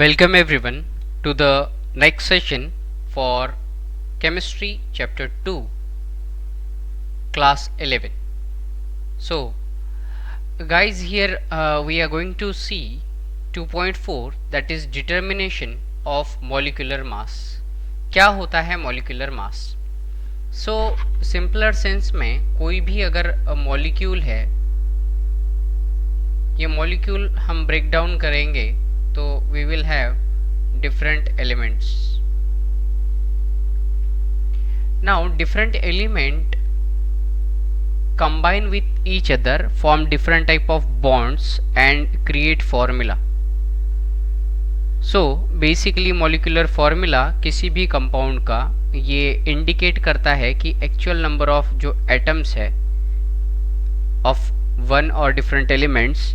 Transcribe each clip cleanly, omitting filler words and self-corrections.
Welcome everyone to the next session for Chemistry Chapter 2 Class 11. So guys, here we are going to see 2.4, that is determination of molecular mass. क्या होता है molecular mass? So simpler sense में कोई भी अगर molecule है, ये molecule हम ब्रेक डाउन करेंगे तो we will have different elements. Now different element combine with each other, form different type of bonds and create formula. So basically molecular formula किसी भी कंपाउंड का ये इंडिकेट करता है कि एक्चुअल नंबर ऑफ जो एटम्स है ऑफ वन और different elements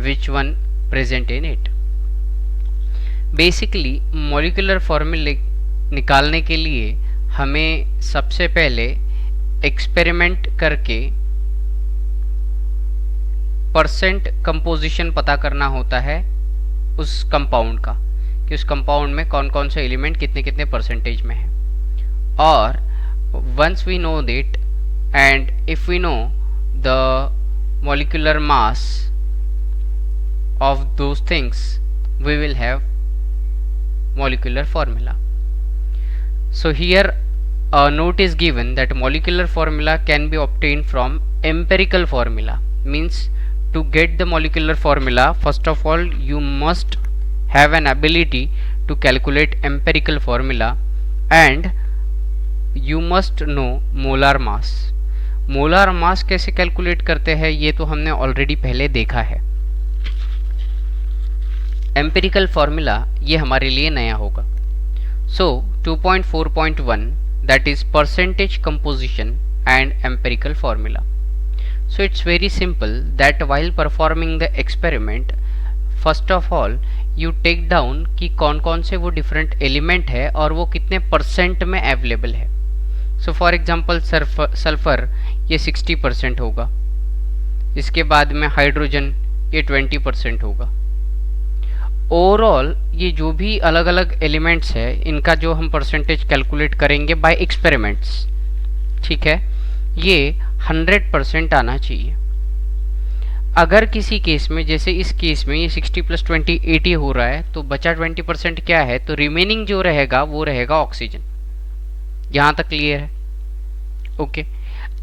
which one present in it. Basically molecular फॉर्मूले निकालने के लिए हमें सबसे पहले एक्सपेरिमेंट करके परसेंट कंपोजिशन पता करना होता है उस कंपाउंड का, कि उस कंपाउंड में कौन कौन से एलिमेंट कितने कितने परसेंटेज में है. और once we know that and if we know the molecular mass of those things, we will have molecular formula. So here a note is given that molecular formula can be obtained from empirical formula. Means to get the molecular formula, first of all you must have an ability to calculate empirical formula and you must know molar mass. Molar mass कैसे calculate करते हैं ये तो हमने already पहले देखा है. Empirical formula ये हमारे लिए नया होगा. So 2.4.1 that is percentage composition and empirical formula. So it's very simple that while performing the experiment, first of all you take down कि कौन कौन से वो डिफरेंट एलिमेंट है और वो कितने परसेंट में अवेलेबल है. सो फॉर एग्जाम्पल सल्फर ये 60% होगा, इसके बाद में हाइड्रोजन ये 20% होगा. ओवरऑल ये जो भी अलग अलग एलिमेंट्स है इनका जो हम परसेंटेज कैलकुलेट करेंगे बाय एक्सपेरिमेंट्स, ठीक है, ये 100% आना चाहिए. अगर किसी केस में, जैसे इस केस में ये 60 + 20 80 हो रहा है, तो बचा 20% क्या है, तो रिमेनिंग जो रहेगा वो रहेगा ऑक्सीजन. यहाँ तक क्लियर है? ओके.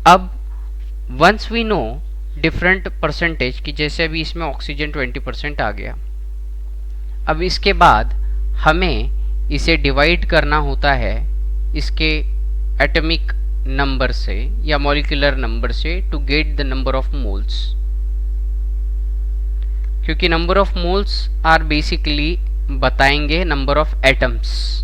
अब once we know different percentage कि जैसे अभी इसमें ऑक्सीजन 20% आ गया, अब इसके बाद हमें इसे डिवाइड करना होता है इसके एटॉमिक नंबर से या मॉलिक्यूलर नंबर से to get the number of moles. क्योंकि number of moles are basically बताएंगे नंबर ऑफ एटम्स,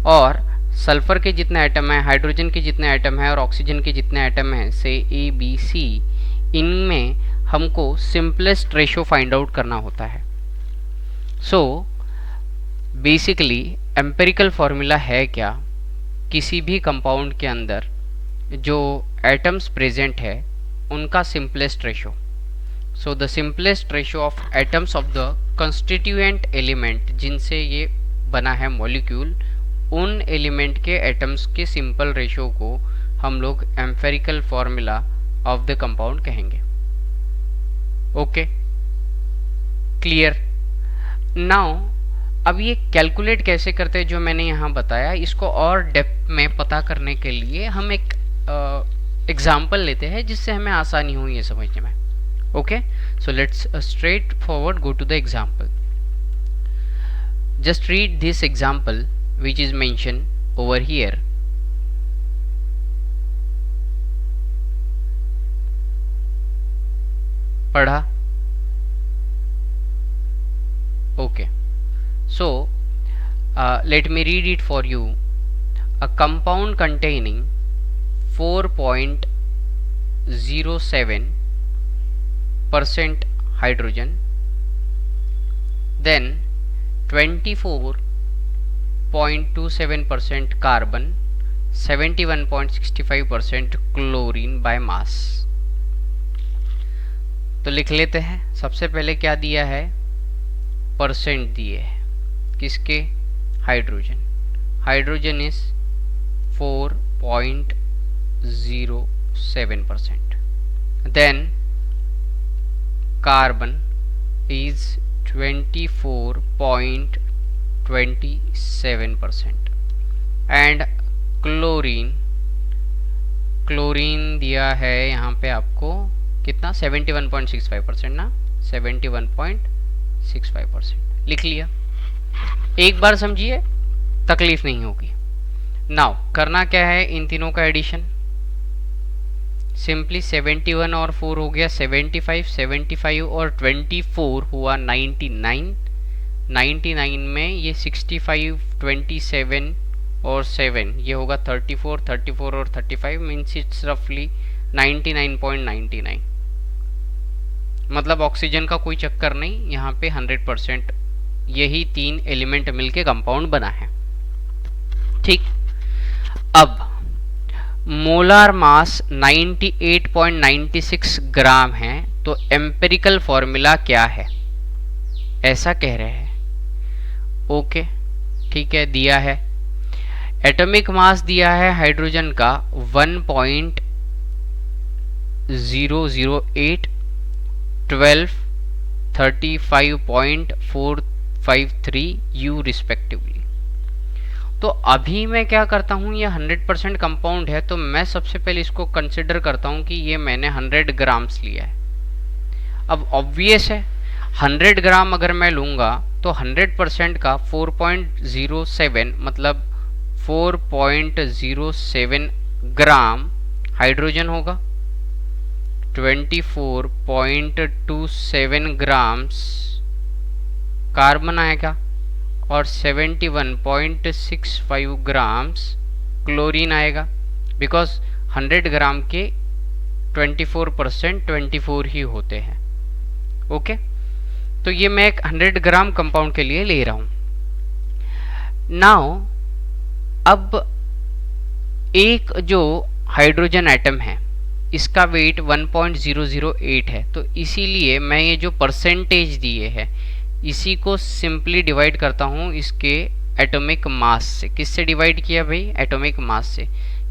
और सल्फर के जितने एटम है, हाइड्रोजन के जितने एटम है और ऑक्सीजन के जितने एटम हैं, से ए बी सी, इनमें हमको सिंपलेस्ट रेशो फाइंड आउट करना होता है. सो बेसिकली एम्पिरिकल फॉर्मूला है क्या, किसी भी कंपाउंड के अंदर जो एटम्स प्रेजेंट है उनका simplest ratio. So the simplest ratio of atoms of the constituent element जिनसे ये बना है मॉलिक्यूल, उन एलिमेंट के एटम्स के सिंपल रेशो को हम लोग empirical formula of the compound कहेंगे. Okay, clear? नाउ अब ये कैलकुलेट कैसे करते हैं जो मैंने यहाँ बताया, इसको और डेप्थ में पता करने के लिए हम एक एग्जाम्पल लेते हैं जिससे हमें आसानी हो ये समझने में. Okay, so let's straight forward go to the example. Just read this example which is mentioned over here. पढ़ा? Okay. So let me read it for you. A compound containing 4.07% hydrogen, then 24.27% carbon, 71.65% chlorine by mass. तो लिख लेते हैं. सबसे पहले क्या दिया है, परसेंट दिए है. किसके? Hydrogen. Hydrogen is 4.07%. Then carbon is 24.27% and chlorine दिया है यहाँ पे आपको कितना? 71.65% ना, 71.65%। लिख लिया, एक बार समझिए, तकलीफ नहीं होगी। नाउ करना क्या है, इन तीनों का एडिशन। सिंपली 71 और 4 हो गया 75, 75 और 24 हुआ 99, 99 में ये 65, 27 और 7 ये होगा 34, 34 और 35 मीन्स इट्स रफली 99.99। मतलब ऑक्सीजन का कोई चक्कर नहीं, यहाँ पे 100% यही तीन एलिमेंट मिलके कंपाउंड बना है। ठीक, अब मोलार मास 98.96 ग्राम है, तो एम्पिरिकल फॉर्मूला क्या है, ऐसा कह रहे हैं। ओके ठीक है, दिया है। एटॉमिक मास दिया है हाइड्रोजन का 1.008, 12, 35.453 U रिस्पेक्टिवली। तो अभी मैं क्या करता हूँ, ये 100% कंपाउंड है, तो मैं सबसे पहले इसको कंसिडर करता हूँ कि ये मैंने 100 ग्राम्स लिया है। अब ऑब्वियस है 100 ग्राम अगर मैं लूँगा तो 100% का 4.07 मतलब 4.07 ग्राम हाइड्रोजन होगा, 24.27 ग्राम्स कार्बन आएगा और 71.65 ग्राम्स क्लोरीन आएगा, बिकॉज 100 ग्राम के 24% 24 ही होते हैं। ओके, तो ये मैं एक 100 ग्राम कंपाउंड के लिए ले रहा हूं। नाउ अब एक जो हाइड्रोजन एटम है इसका वेट 1.008 है, तो इसीलिए मैं ये जो परसेंटेज दिए है इसी को सिंपली डिवाइड करता हूँ इसके एटॉमिक मास से। किससे डिवाइड किया भाई? एटॉमिक मास से।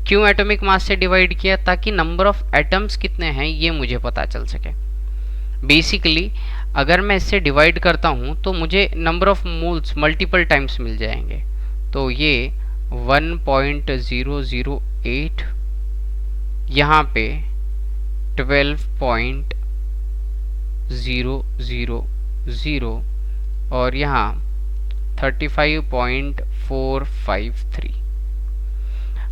क्यों एटॉमिक मास से डिवाइड किया? ताकि नंबर ऑफ एटम्स कितने हैं ये मुझे पता चल सके। बेसिकली अगर मैं इससे डिवाइड करता हूँ तो मुझे number of moles multiple times मिल जाएंगे। तो ये 1.008, यहाँ पे 12.000 और यहाँ 35.453।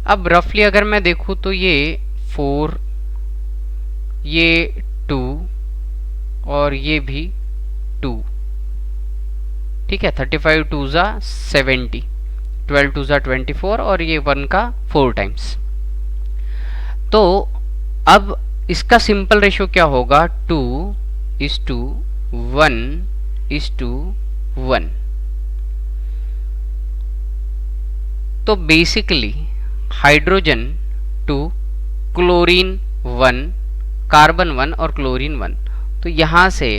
अब रफली अगर मैं देखूँ तो ये 4, ये 2 और ये भी 2। ठीक है, 35 2 जा 70, 12 2 जा 24 और ये 1 का 4 टाइम्स। तो अब इसका सिंपल रेशियो क्या होगा? 2:1:1। तो बेसिकली हाइड्रोजन 2, क्लोरीन 1, कार्बन 1 और क्लोरीन 1। तो यहाँ से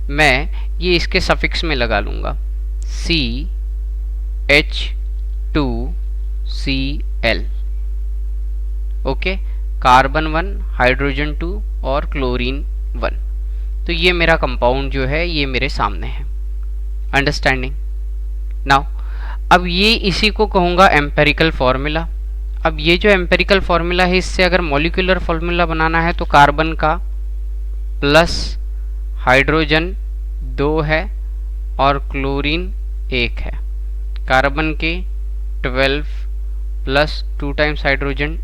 मैं ये इसके सफिक्स में लगा लूँगा CH2Cl। ओके, कार्बन 1, हाइड्रोजन 2 और क्लोरीन 1। तो ये मेरा कंपाउंड जो है ये मेरे सामने है। अंडरस्टैंडिंग? नाउ अब ये इसी को कहूँगा एम्पेरिकल फॉर्मूला। अब ये जो एम्पेरिकल फॉर्मूला है इससे अगर मॉलिक्यूलर फॉर्मूला बनाना है तो कार्बन का प्लस हाइड्रोजन 2 है और क्लोरीन 1 है। कार्बन के 12 प्लस 2 टाइम्स हाइड्रोजन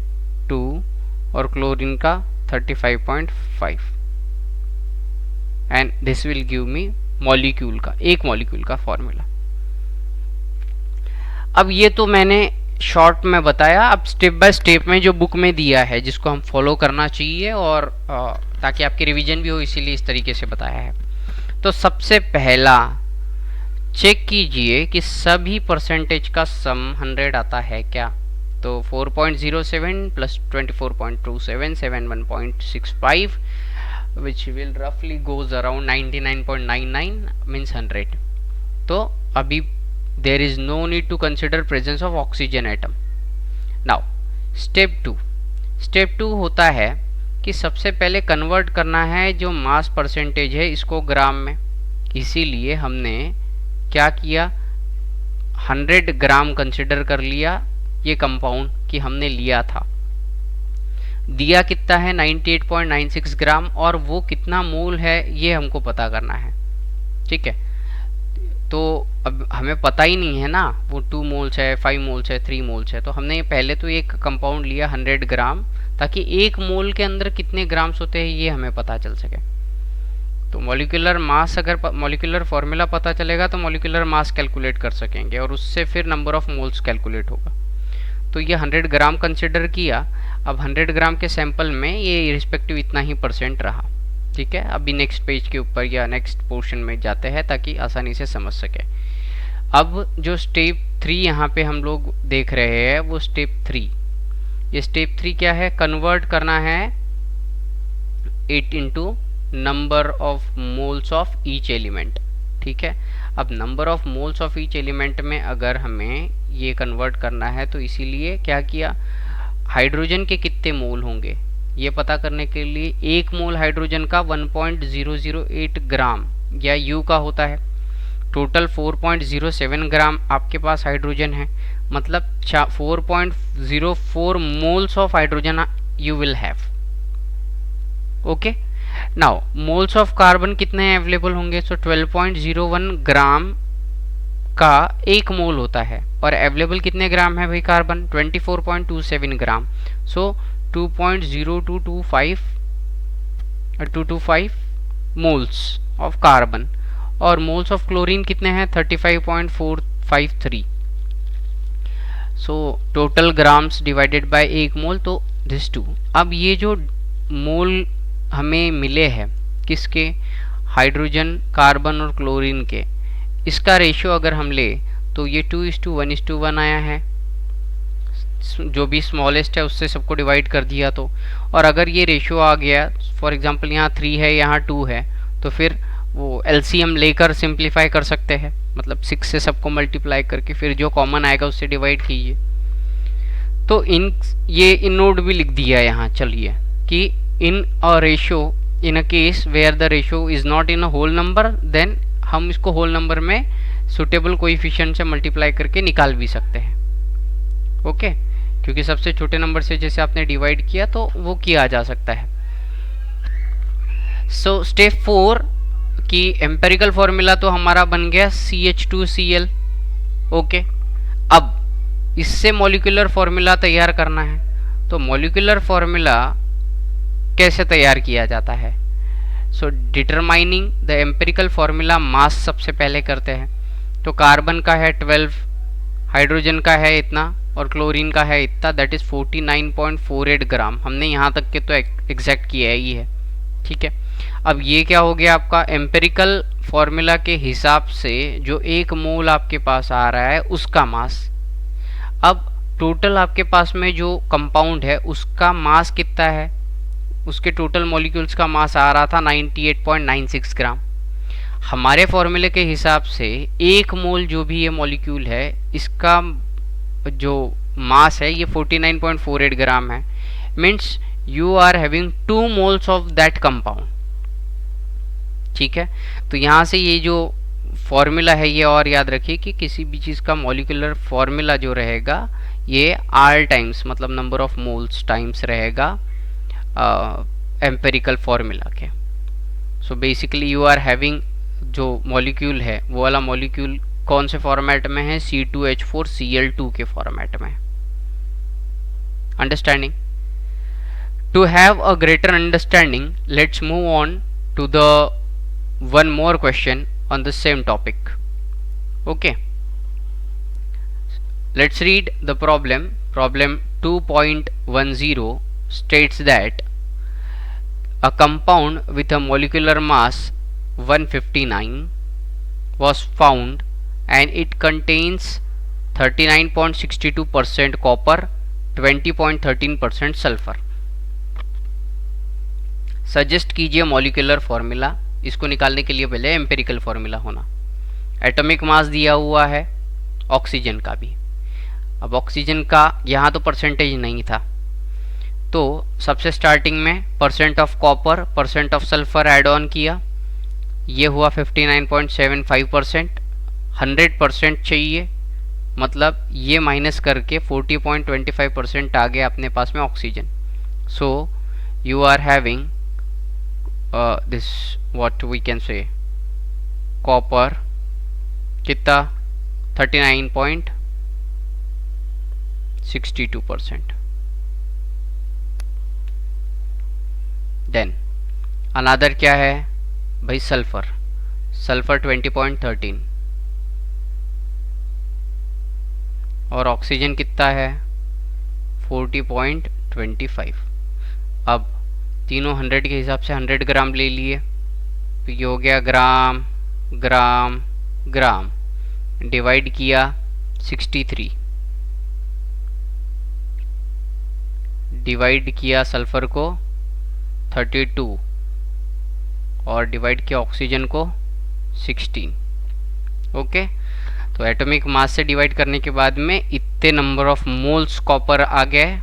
2 और क्लोरीन का 35.5 and this will give me molecule का, एक मॉलिक्यूल का फॉर्मूला। अब ये तो मैंने शॉर्ट में बताया। अब स्टेप बाय स्टेप में जो बुक में दिया है जिसको हम फॉलो करना चाहिए और ताकि आपकी रिवीजन भी हो, इसीलिए इस तरीके से बताया है। तो सबसे पहला चेक कीजिए कि सभी परसेंटेज का सम 100 आता है क्या। तो 4.07 plus 24.27 71.65 which will roughly goes around 99.99 means 100। तो अभी there is no need to consider presence of oxygen atom. Now step 2. Step 2 होता है कि सबसे पहले कन्वर्ट करना है जो मास परसेंटेज है इसको ग्राम में। इसीलिए हमने क्या किया, 100 ग्राम कंसिडर कर लिया ये कंपाउंड कि हमने लिया था। दिया कितना है 98.96 ग्राम, और वो कितना मोल है ये हमको पता करना है। ठीक है, तो अब हमें पता ही नहीं है ना वो 2 मोल्स है, 5 मोल्स है, 3 मोल्स है। तो हमने पहले तो एक कंपाउंड लिया 100 ग्राम, ताकि एक मोल के अंदर कितने ग्राम्स होते हैं ये हमें पता चल सके। तो मॉलिक्यूलर मास, अगर मॉलिक्यूलर फॉर्मूला पता चलेगा तो मॉलिक्यूलर मास कैलकुलेट कर सकेंगे, और उससे फिर नंबर ऑफ मोल्स कैलकुलेट होगा। तो ये 100 ग्राम कंसिडर किया। अब 100 ग्राम के सैंपल में ये रिस्पेक्टिव इतना ही % रहा। ठीक है, अभी नेक्स्ट पेज के ऊपर या नेक्स्ट पोर्शन में जाते हैं ताकि आसानी से समझ सके। अब जो स्टेप 3 यहाँ पे हम लोग देख रहे हैं वो स्टेप 3। ये स्टेप 3 क्या है, कन्वर्ट करना है 8 into number of moles of each element. ठीक है, अब number of moles of each element में अगर हमें ये कन्वर्ट करना है तो इसीलिए क्या किया, हाइड्रोजन के कितने मोल होंगे ये पता करने के लिए 1 मोल हाइड्रोजन का 1.008 ग्राम या यू का होता है। टोटल 4.07 ग्राम आपके पास हाइड्रोजन है, मतलब 4.04 moles of hydrogen you will have. Okay, now moles of carbon कितने अवेलेबल होंगे, सो 12.01 ग्राम का 1 मोल होता है, और अवेलेबल कितने ग्राम है भाई carbon, 24.27 gram. So 2.225 moles of carbon, और मोल्स ऑफ क्लोरीन कितने हैं 35.453। So total grams divided by 1 मोल, तो दिस 2। अब ये जो मोल हमें मिले हैं किसके, हाइड्रोजन, कार्बन और क्लोरीन के, इसका रेशियो अगर हम ले तो ये 2:1:1 आया है। जो भी स्मॉलेस्ट है उससे सबको डिवाइड कर दिया तो, और अगर ये रेशियो आ गया, फॉर एग्जांपल यहाँ 3 है यहाँ 2 है, तो फिर वो एलसीएम लेकर सिंप्लीफाई कर सकते हैं, मतलब 6 से सबको मल्टीप्लाई करके फिर जो कॉमन आएगा उससे डिवाइड कीजिए। तो ये इन नोड भी लिख दिया यहाँ, चलिए कि in a ratio, in a case where the ratio is not in a whole number, then हम इसको होल नंबर में सुटेबल कोएफिशिएंट से मल्टीप्लाई करके निकाल भी सकते हैं। ओके, क्योंकि सबसे छोटे नंबर से जैसे आपने डिवाइड किया तो वो किया जा सकता है। सो स्टेप 4 की एम्पेरिकल फॉर्मूला तो हमारा बन गया CH2Cl। ओके, अब इससे मॉलिक्यूलर फॉर्मूला तैयार करना है। तो मॉलिक्यूलर फॉर्मूला कैसे तैयार किया जाता है, सो determining the empirical formula mass सबसे पहले करते हैं। तो कार्बन का है 12, हाइड्रोजन का है इतना, और क्लोरीन का है इतना, दैट इज 49.48 ग्राम। हमने यहाँ तक के तो एग्जैक्ट किया ही है। ठीक है, अब ये क्या हो गया आपका एम्पेरिकल फॉर्मूला के हिसाब से जो 1 मोल आपके पास आ रहा है उसका मास। अब टोटल आपके पास में जो कंपाउंड है उसका मास कितना है, उसके टोटल मॉलिक्यूल्स का मास आ रहा था 98.96 ग्राम। हमारे फॉर्मूले के हिसाब से 1 मोल जो भी ये मॉलिक्यूल है इसका जो मास है ये 49.48 ग्राम है। Means you are having 2 moles of that compound. ठीक है, तो यहाँ से ये जो फॉर्मूला है ये और याद रखिए कि किसी भी चीज़ का मॉलिक्यूलर फॉर्मूला जो रहेगा ये R टाइम्स, मतलब नंबर ऑफ मोल्स टाइम्स रहेगा एम्पेरिकल फॉर्मूला के। So basically you are having जो मॉलिक्यूल है वो वाला मॉलिक्यूल कौन से फॉर्मेट में है, C2H4Cl2 के फॉर्मेट में। Understanding, to have a greater understanding let's move on to the one more question on the same topic. Okay, let's read the problem. Problem 2.10 states that a compound with a molecular mass 159 was found and it contains 39.62% copper, 20.13% sulfur. Suggest कीजिए molecular formula. इसको निकालने के लिए पहले empirical formula होना। Atomic mass दिया हुआ है ऑक्सीजन का भी। अब ऑक्सीजन का यहाँ तो परसेंटेज नहीं था, तो सबसे स्टार्टिंग में percent of copper, percent of sulphur add on किया, ये हुआ 59.75%। 100% चाहिए, मतलब ये माइनस करके 40.25% आ गया अपने पास में oxygen. So you are having this what we can say copper कितना 39.62%। देन अनदर क्या है भाई, सल्फर 20.13 और ऑक्सीजन कितना है 40.25। अब तीनों 100 के हिसाब से 100 ग्राम ले लिए, तो ये हो गया ग्राम ग्राम ग्राम, डिवाइड किया 63, डिवाइड किया सल्फर को 32 और डिवाइड किया ऑक्सीजन को 16। ओके, तो एटॉमिक मास से डिवाइड करने के बाद में इतने नंबर ऑफ मोल्स कॉपर आ गए,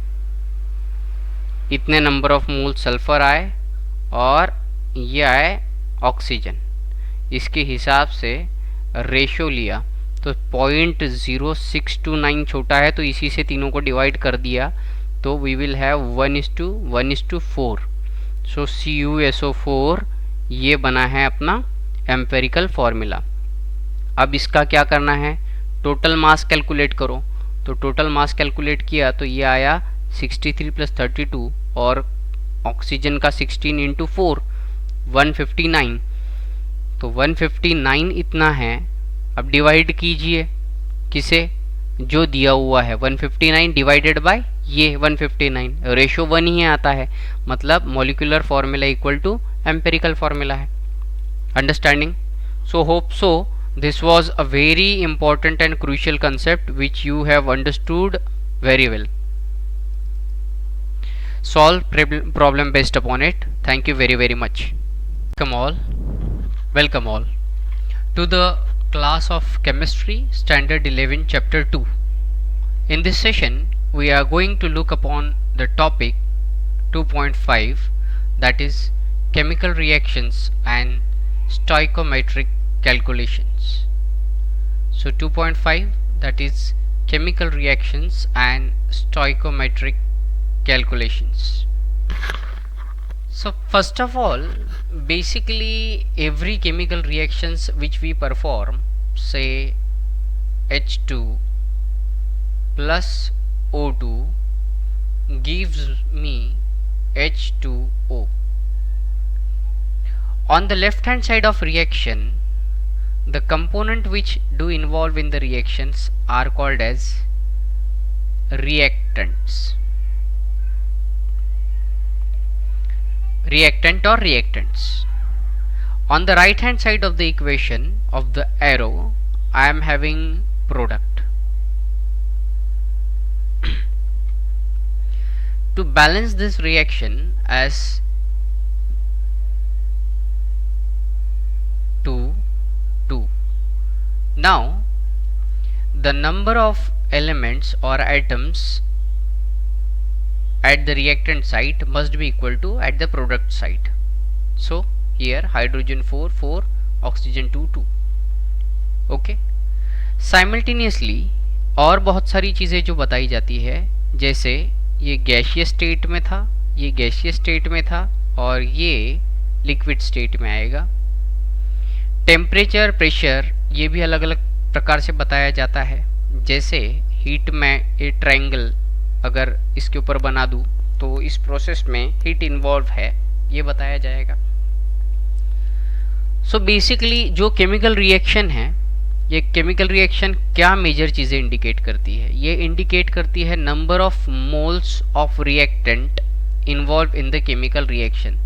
इतने नंबर ऑफ मोल्स सल्फर आए और ये आए ऑक्सीजन। इसके हिसाब से रेशो लिया तो 0.0629 छोटा है, तो इसी से तीनों को डिवाइड कर दिया, तो we will have 1:1:4। So CuSO4 ये बना है अपना एम्पेरिकल फॉर्मूला। अब इसका क्या करना है, टोटल मास कैलकुलेट करो, तो टोटल मास कैलकुलेट किया तो ये आया 63 + 32 और ऑक्सीजन का 16 × 4 159, तो 159 इतना है। अब डिवाइड कीजिए किसे, जो दिया हुआ है 159 डिवाइडेड बाय ये 159, रेशो 1 ही आता है, मतलब molecular formula equal to empirical formula है। Understanding? So hope so this was a very important and crucial concept which you have understood very well. Solve problem based upon it. Thank you very much. Welcome all to the class of chemistry standard 11 chapter 2. In this session we are going to look upon the topic 2.5, that is chemical reactions and stoichiometric calculations. So 2.5, that is chemical reactions and stoichiometric calculations. So first of all, basically every chemical reactions which we perform, say H2 plus O2 gives me H2O. On the left hand side of reaction, the component which do involve in the reactions are called as reactants. Reactant or reactants. On the right hand side of the equation of the arrow, I am having product. To balance this reaction as 2, 2. Now the number of elements or atoms at the reactant site must be equal to at the product site. So here hydrogen 4, 4, oxygen 2, 2. Okay. Simultaneously और बहुत सारी चीज़ें जो बताई जाती है, जैसे ये गैसीय स्टेट में था, ये गैसीय स्टेट में था और ये लिक्विड स्टेट में आएगा। टेम्परेचर, प्रेशर ये भी अलग अलग प्रकार से बताया जाता है। जैसे हीट में ये ट्रायंगल अगर इसके ऊपर बना दूं तो इस प्रोसेस में हीट इन्वॉल्व है, ये बताया जाएगा। सो बेसिकली जो केमिकल रिएक्शन है, ये केमिकल रिएक्शन क्या मेजर चीज़ें इंडिकेट करती है, ये इंडिकेट करती है number of moles of reactant involve in the chemical reaction.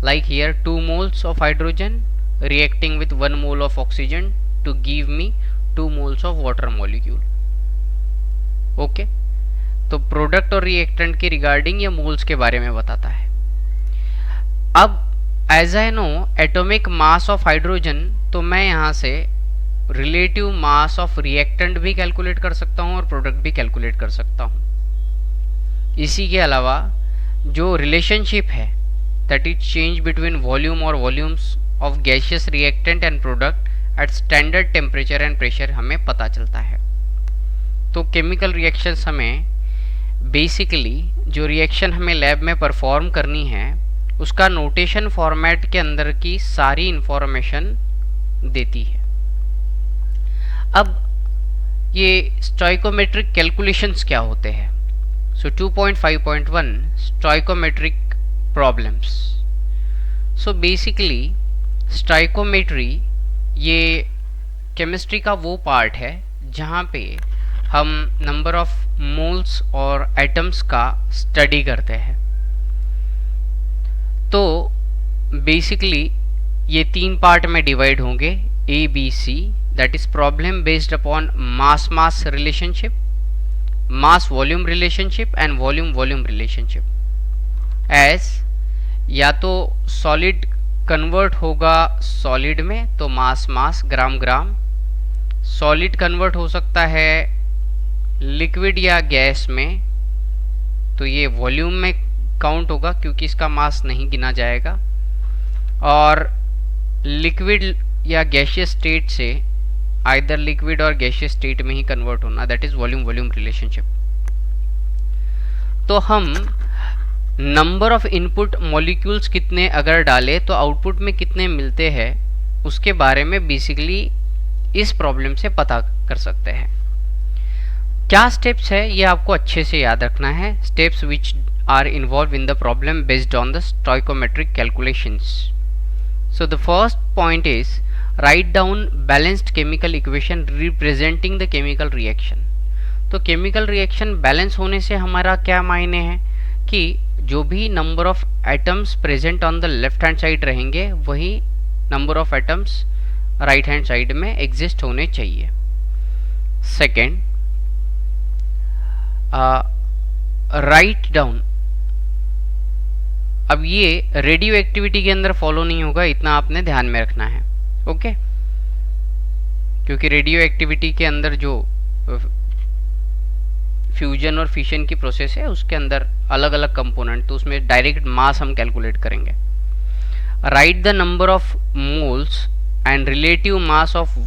Like here 2 moles of hydrogen reacting with 1 mole of oxygen to give me 2 moles of water molecule. Okay, तो product और reactant के regarding ये moles के बारे में बताता है। अब as I know atomic mass of hydrogen, तो मैं यहाँ से रिलेटिव मास ऑफ रिएक्टेंट भी कैलकुलेट कर सकता हूँ और प्रोडक्ट भी कैलकुलेट कर सकता हूँ। इसी के अलावा जो रिलेशनशिप है that is change between volume और volumes of gaseous reactant and product at standard temperature and pressure हमें पता चलता है। तो केमिकल रिएक्शंस हमें बेसिकली जो रिएक्शन हमें लैब में परफॉर्म करनी है उसका नोटेशन फॉर्मेट के अंदर की सारी इंफॉर्मेशन देती है। अब ये स्टोइकोमेट्रिक कैलकुलेशंस क्या होते हैं? सो 2.5.1 stoichiometric problems. So basically stoichiometry ये केमिस्ट्री का वो पार्ट है जहाँ पे हम नंबर ऑफ मोल्स और एटम्स का स्टडी करते हैं। तो बेसिकली ये 3 पार्ट में डिवाइड होंगे, A B C, that is problem based upon mass relationship, mass volume relationship and volume volume relationship. As या तो सॉलिड कन्वर्ट होगा सॉलिड में तो मास ग्राम ग्राम, सॉलिड कन्वर्ट हो सकता है लिक्विड या गैस में तो ये वॉल्यूम में काउंट होगा क्योंकि इसका मास नहीं गिना जाएगा, और लिक्विड या गैसियस स्टेट से आइदर लिक्विड और गैसियस स्टेट में ही कन्वर्ट होना, that is volume volume relationship. तो हम नंबर ऑफ इनपुट मॉलिक्यूल्स कितने अगर डालें तो आउटपुट में कितने मिलते हैं उसके बारे में बेसिकली इस प्रॉब्लम से पता कर सकते हैं। क्या स्टेप्स है ये आपको अच्छे से याद रखना है। Steps which are involve in the problem based on the stoichiometric calculations. So the first point is write down balanced chemical equation representing the chemical reaction. तो केमिकल रिएक्शन बैलेंस होने से हमारा क्या मायने है कि जो भी number of atoms present on the left hand side रहेंगे वही number of atoms right hand side में एग्जिस्ट होने चाहिए। Second, write down. अब ये रेडियो एक्टिविटी के अंदर फॉलो नहीं होगा, इतना आपने ध्यान में रखना है, ओके? क्योंकि रेडियो एक्टिविटी के अंदर जो फ्यूजन और फिशन की प्रोसेस है उसके अंदर अलग अलग कंपोनेंट, तो उसमें डायरेक्ट मास हम कैलकुलेट करेंगे। Right the number of moles and relative mass of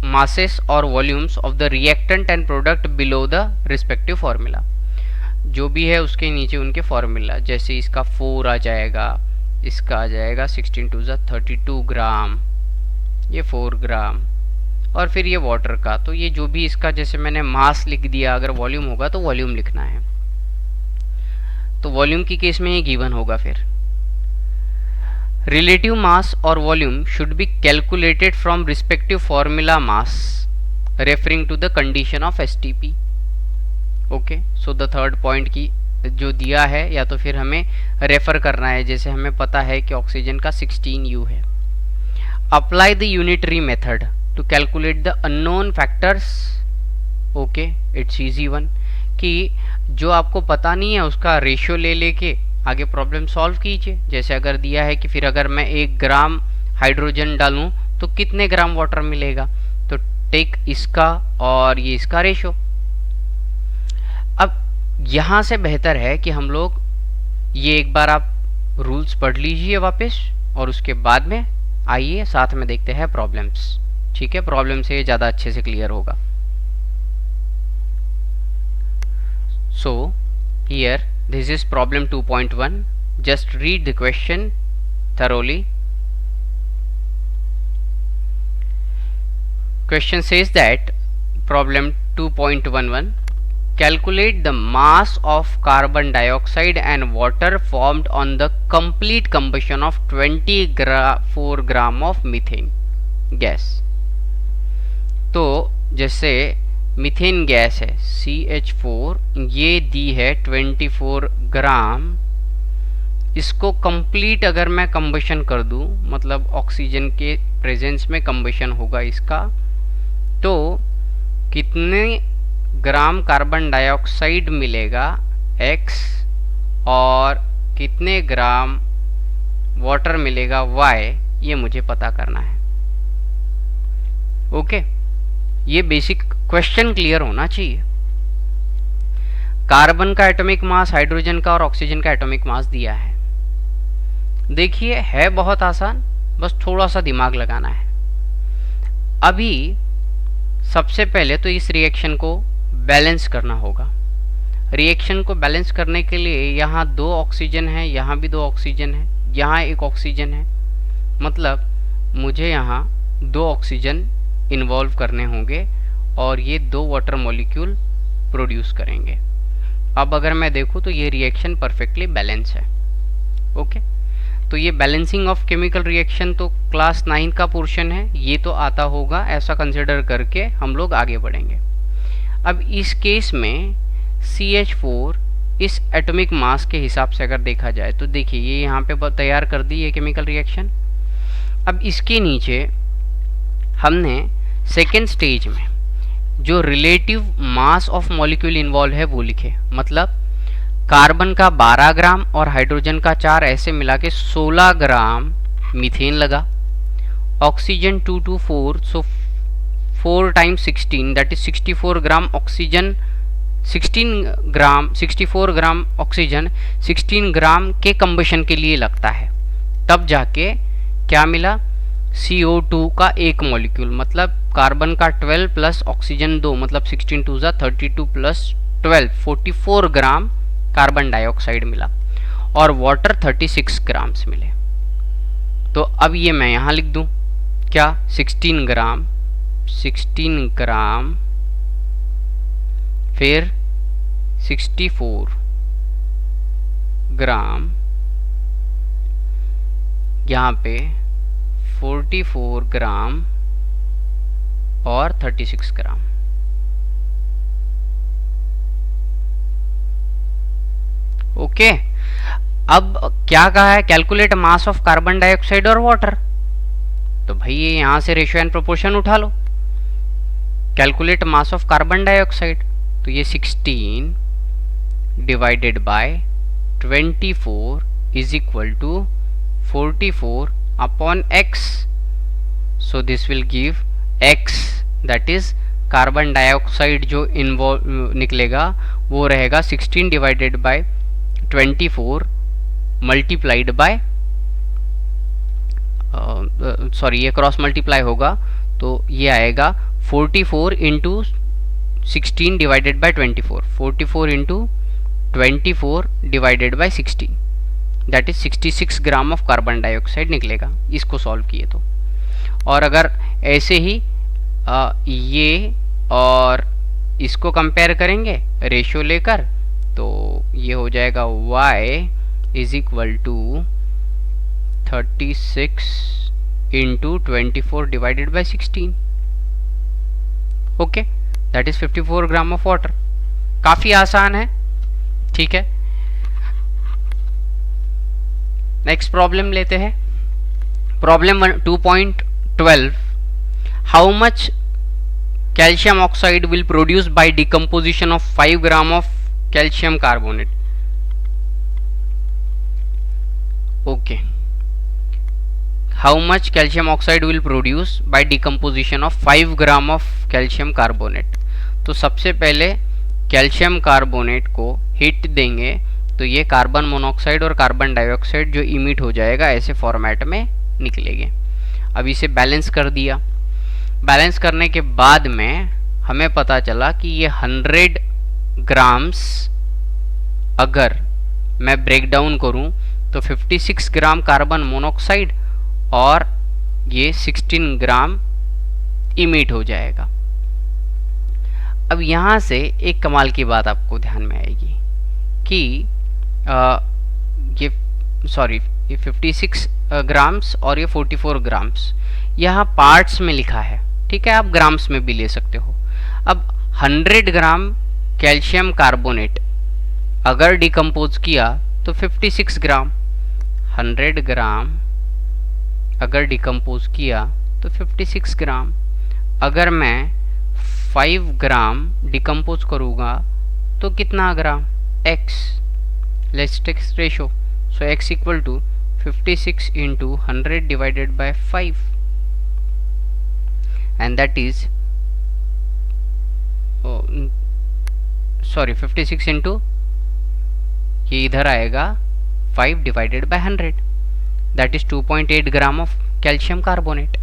masses और volumes of the reactant and product below the respective formula. जो भी है उसके नीचे उनके फार्मूला, जैसे इसका 4 आ जाएगा, इसका आ जाएगा 16 टू 32 ग्राम, ये 4 ग्राम, और फिर ये वाटर का, तो ये जो भी इसका जैसे मैंने मास लिख दिया, अगर वॉल्यूम होगा तो वॉल्यूम लिखना है, तो वॉल्यूम की केस में ये गिवन होगा। फिर relative mass or volume should be calculated from respective formula mass referring to the condition of STP. okay, so the third point की जो दिया है या तो फिर हमें रेफर करना है, जैसे हमें पता है कि ऑक्सीजन का 16U है। apply the unitary method to calculate the unknown factors. okay, it's easy one कि जो आपको पता नहीं है उसका रेशियो ले लेके आगे प्रॉब्लम सॉल्व कीजिए। जैसे अगर दिया है कि फिर अगर मैं 1 ग्राम हाइड्रोजन डालूं तो कितने ग्राम वाटर मिलेगा, तो टेक इसका और ये इसका रेशो। अब यहाँ से बेहतर है कि हम लोग ये एक बार आप रूल्स पढ़ लीजिए वापस और उसके बाद में आइए साथ में देखते हैं प्रॉब्लम्स। ठीक है, प्रॉब्लम से ज़्यादा अच्छे से क्लियर होगा। So here this is problem 2.1. just read the question thoroughly. Question says that problem 2.11 calculate the mass of carbon dioxide and water formed on the complete combustion of 24 gram of methane gas. तो जैसे methane gas है CH4, ये दी है 24 ग्राम। इसको complete अगर मैं combustion कर दूं, मतलब ऑक्सीजन के प्रेजेंस में कंबशन होगा इसका, तो कितने ग्राम कार्बन डाइऑक्साइड मिलेगा X और कितने ग्राम वाटर मिलेगा Y, ये मुझे पता करना है। ओके, ये बेसिक क्वेश्चन क्लियर होना चाहिए। कार्बन का एटॉमिक मास, हाइड्रोजन का और ऑक्सीजन का एटॉमिक मास दिया है। देखिए है बहुत आसान, बस थोड़ा सा दिमाग लगाना है। अभी सबसे पहले तो इस रिएक्शन को बैलेंस करना होगा। रिएक्शन को बैलेंस करने के लिए यहाँ 2 ऑक्सीजन है, यहाँ भी 2 ऑक्सीजन है, यहाँ 1 ऑक्सीजन है, मतलब मुझे यहाँ 2 ऑक्सीजन इन्वॉल्व करने होंगे और ये 2 वाटर मॉलिक्यूल प्रोड्यूस करेंगे। अब अगर मैं देखूँ तो ये रिएक्शन परफेक्टली बैलेंस है। ओके, तो ये बैलेंसिंग ऑफ केमिकल रिएक्शन तो क्लास 9 का पोर्शन है, ये तो आता होगा, ऐसा कंसिडर करके हम लोग आगे बढ़ेंगे। अब इस केस में CH4 इस एटॉमिक मास के हिसाब से अगर देखा जाए तो देखिए ये यहाँ पे तैयार कर दी ये केमिकल रिएक्शन। अब इसके नीचे हमने सेकेंड स्टेज में जो relative mass of molecule involve है वो लिखे, मतलब कार्बन का 12 ग्राम और हाइड्रोजन का 4, ऐसे मिला के 16 ग्राम मीथेन लगा। Oxygen 2 to 4, so 4 times 16 that is 64 gram oxygen, 64 gram oxygen 16 ग्राम के कंबशन के लिए लगता है। तब जाके क्या मिला, CO2 का एक मॉलिक्यूल, मतलब कार्बन का 12 प्लस ऑक्सीजन 2, मतलब 16 2 32 प्लस 12 44 ग्राम कार्बन डाइऑक्साइड मिला और वाटर 36 ग्राम्स मिले। तो अब ये मैं यहाँ लिख दूँ क्या, 16 ग्राम फिर 64 ग्राम, यहाँ पे 44 ग्राम और 36 ग्राम। ओके, अब क्या कहा है, calculate mass of carbon dioxide और वाटर। तो भाई ये यहां से रेशियो एंड प्रोपोर्शन उठा लो, calculate mass of carbon dioxide, तो ये 16 divided by 24 is equal to 44 upon x, so this will give x, that is carbon dioxide जो इन्वॉल्व निकलेगा वो रहेगा 16 divided by 24 multiplied by, sorry ये क्रॉस मल्टीप्लाई होगा तो ये आएगा 44 into 16 divided by 24, 44 into 24 divided by 16, that is 66 gram of carbon dioxide निकलेगा इसको सॉल्व किए तो। और अगर ऐसे ही ये और इसको कंपेयर करेंगे रेशियो लेकर तो ये हो जाएगा y is equal to 36 into 24 divided by 16, okay, that is 54 gram of water. काफी आसान है, ठीक है। नेक्स्ट प्रॉब्लम लेते हैं, problem 2.12, how much calcium oxide will produce by decomposition of 5 gram of calcium carbonate. Okay, how much calcium oxide will produce by decomposition of 5 gram of calcium carbonate. तो सबसे पहले कैल्शियम कार्बोनेट को heat देंगे तो ये carbon monoxide और carbon dioxide जो emit हो जाएगा ऐसे फॉर्मेट में निकलेंगे। अब इसे बैलेंस कर दिया, बैलेंस करने के बाद में हमें पता चला कि ये 100 ग्राम्स अगर मैं ब्रेक डाउन करूं तो 56 ग्राम कार्बन मोनोऑक्साइड और ये 16 ग्राम इमिट हो जाएगा। अब यहाँ से एक कमाल की बात आपको ध्यान में आएगी कि ये 56 ग्राम्स और ये 44 ग्राम्स यहाँ पार्ट्स में लिखा है, ठीक है, आप ग्राम्स में भी ले सकते हो। अब 100 ग्राम कैल्शियम कार्बोनेट अगर डिकम्पोज किया तो 56 ग्राम, 100 ग्राम अगर डिकम्पोज किया तो 56 ग्राम। अगर मैं 5 ग्राम डिकम्पोज करूँगा तो कितना ग्राम, x, let's take ratio, so x equal to 56 into 100 divided by 5 and that is sorry 56 into ये इधर आएगा 5 divided by 100, that is 2.8 gram of calcium carbonate.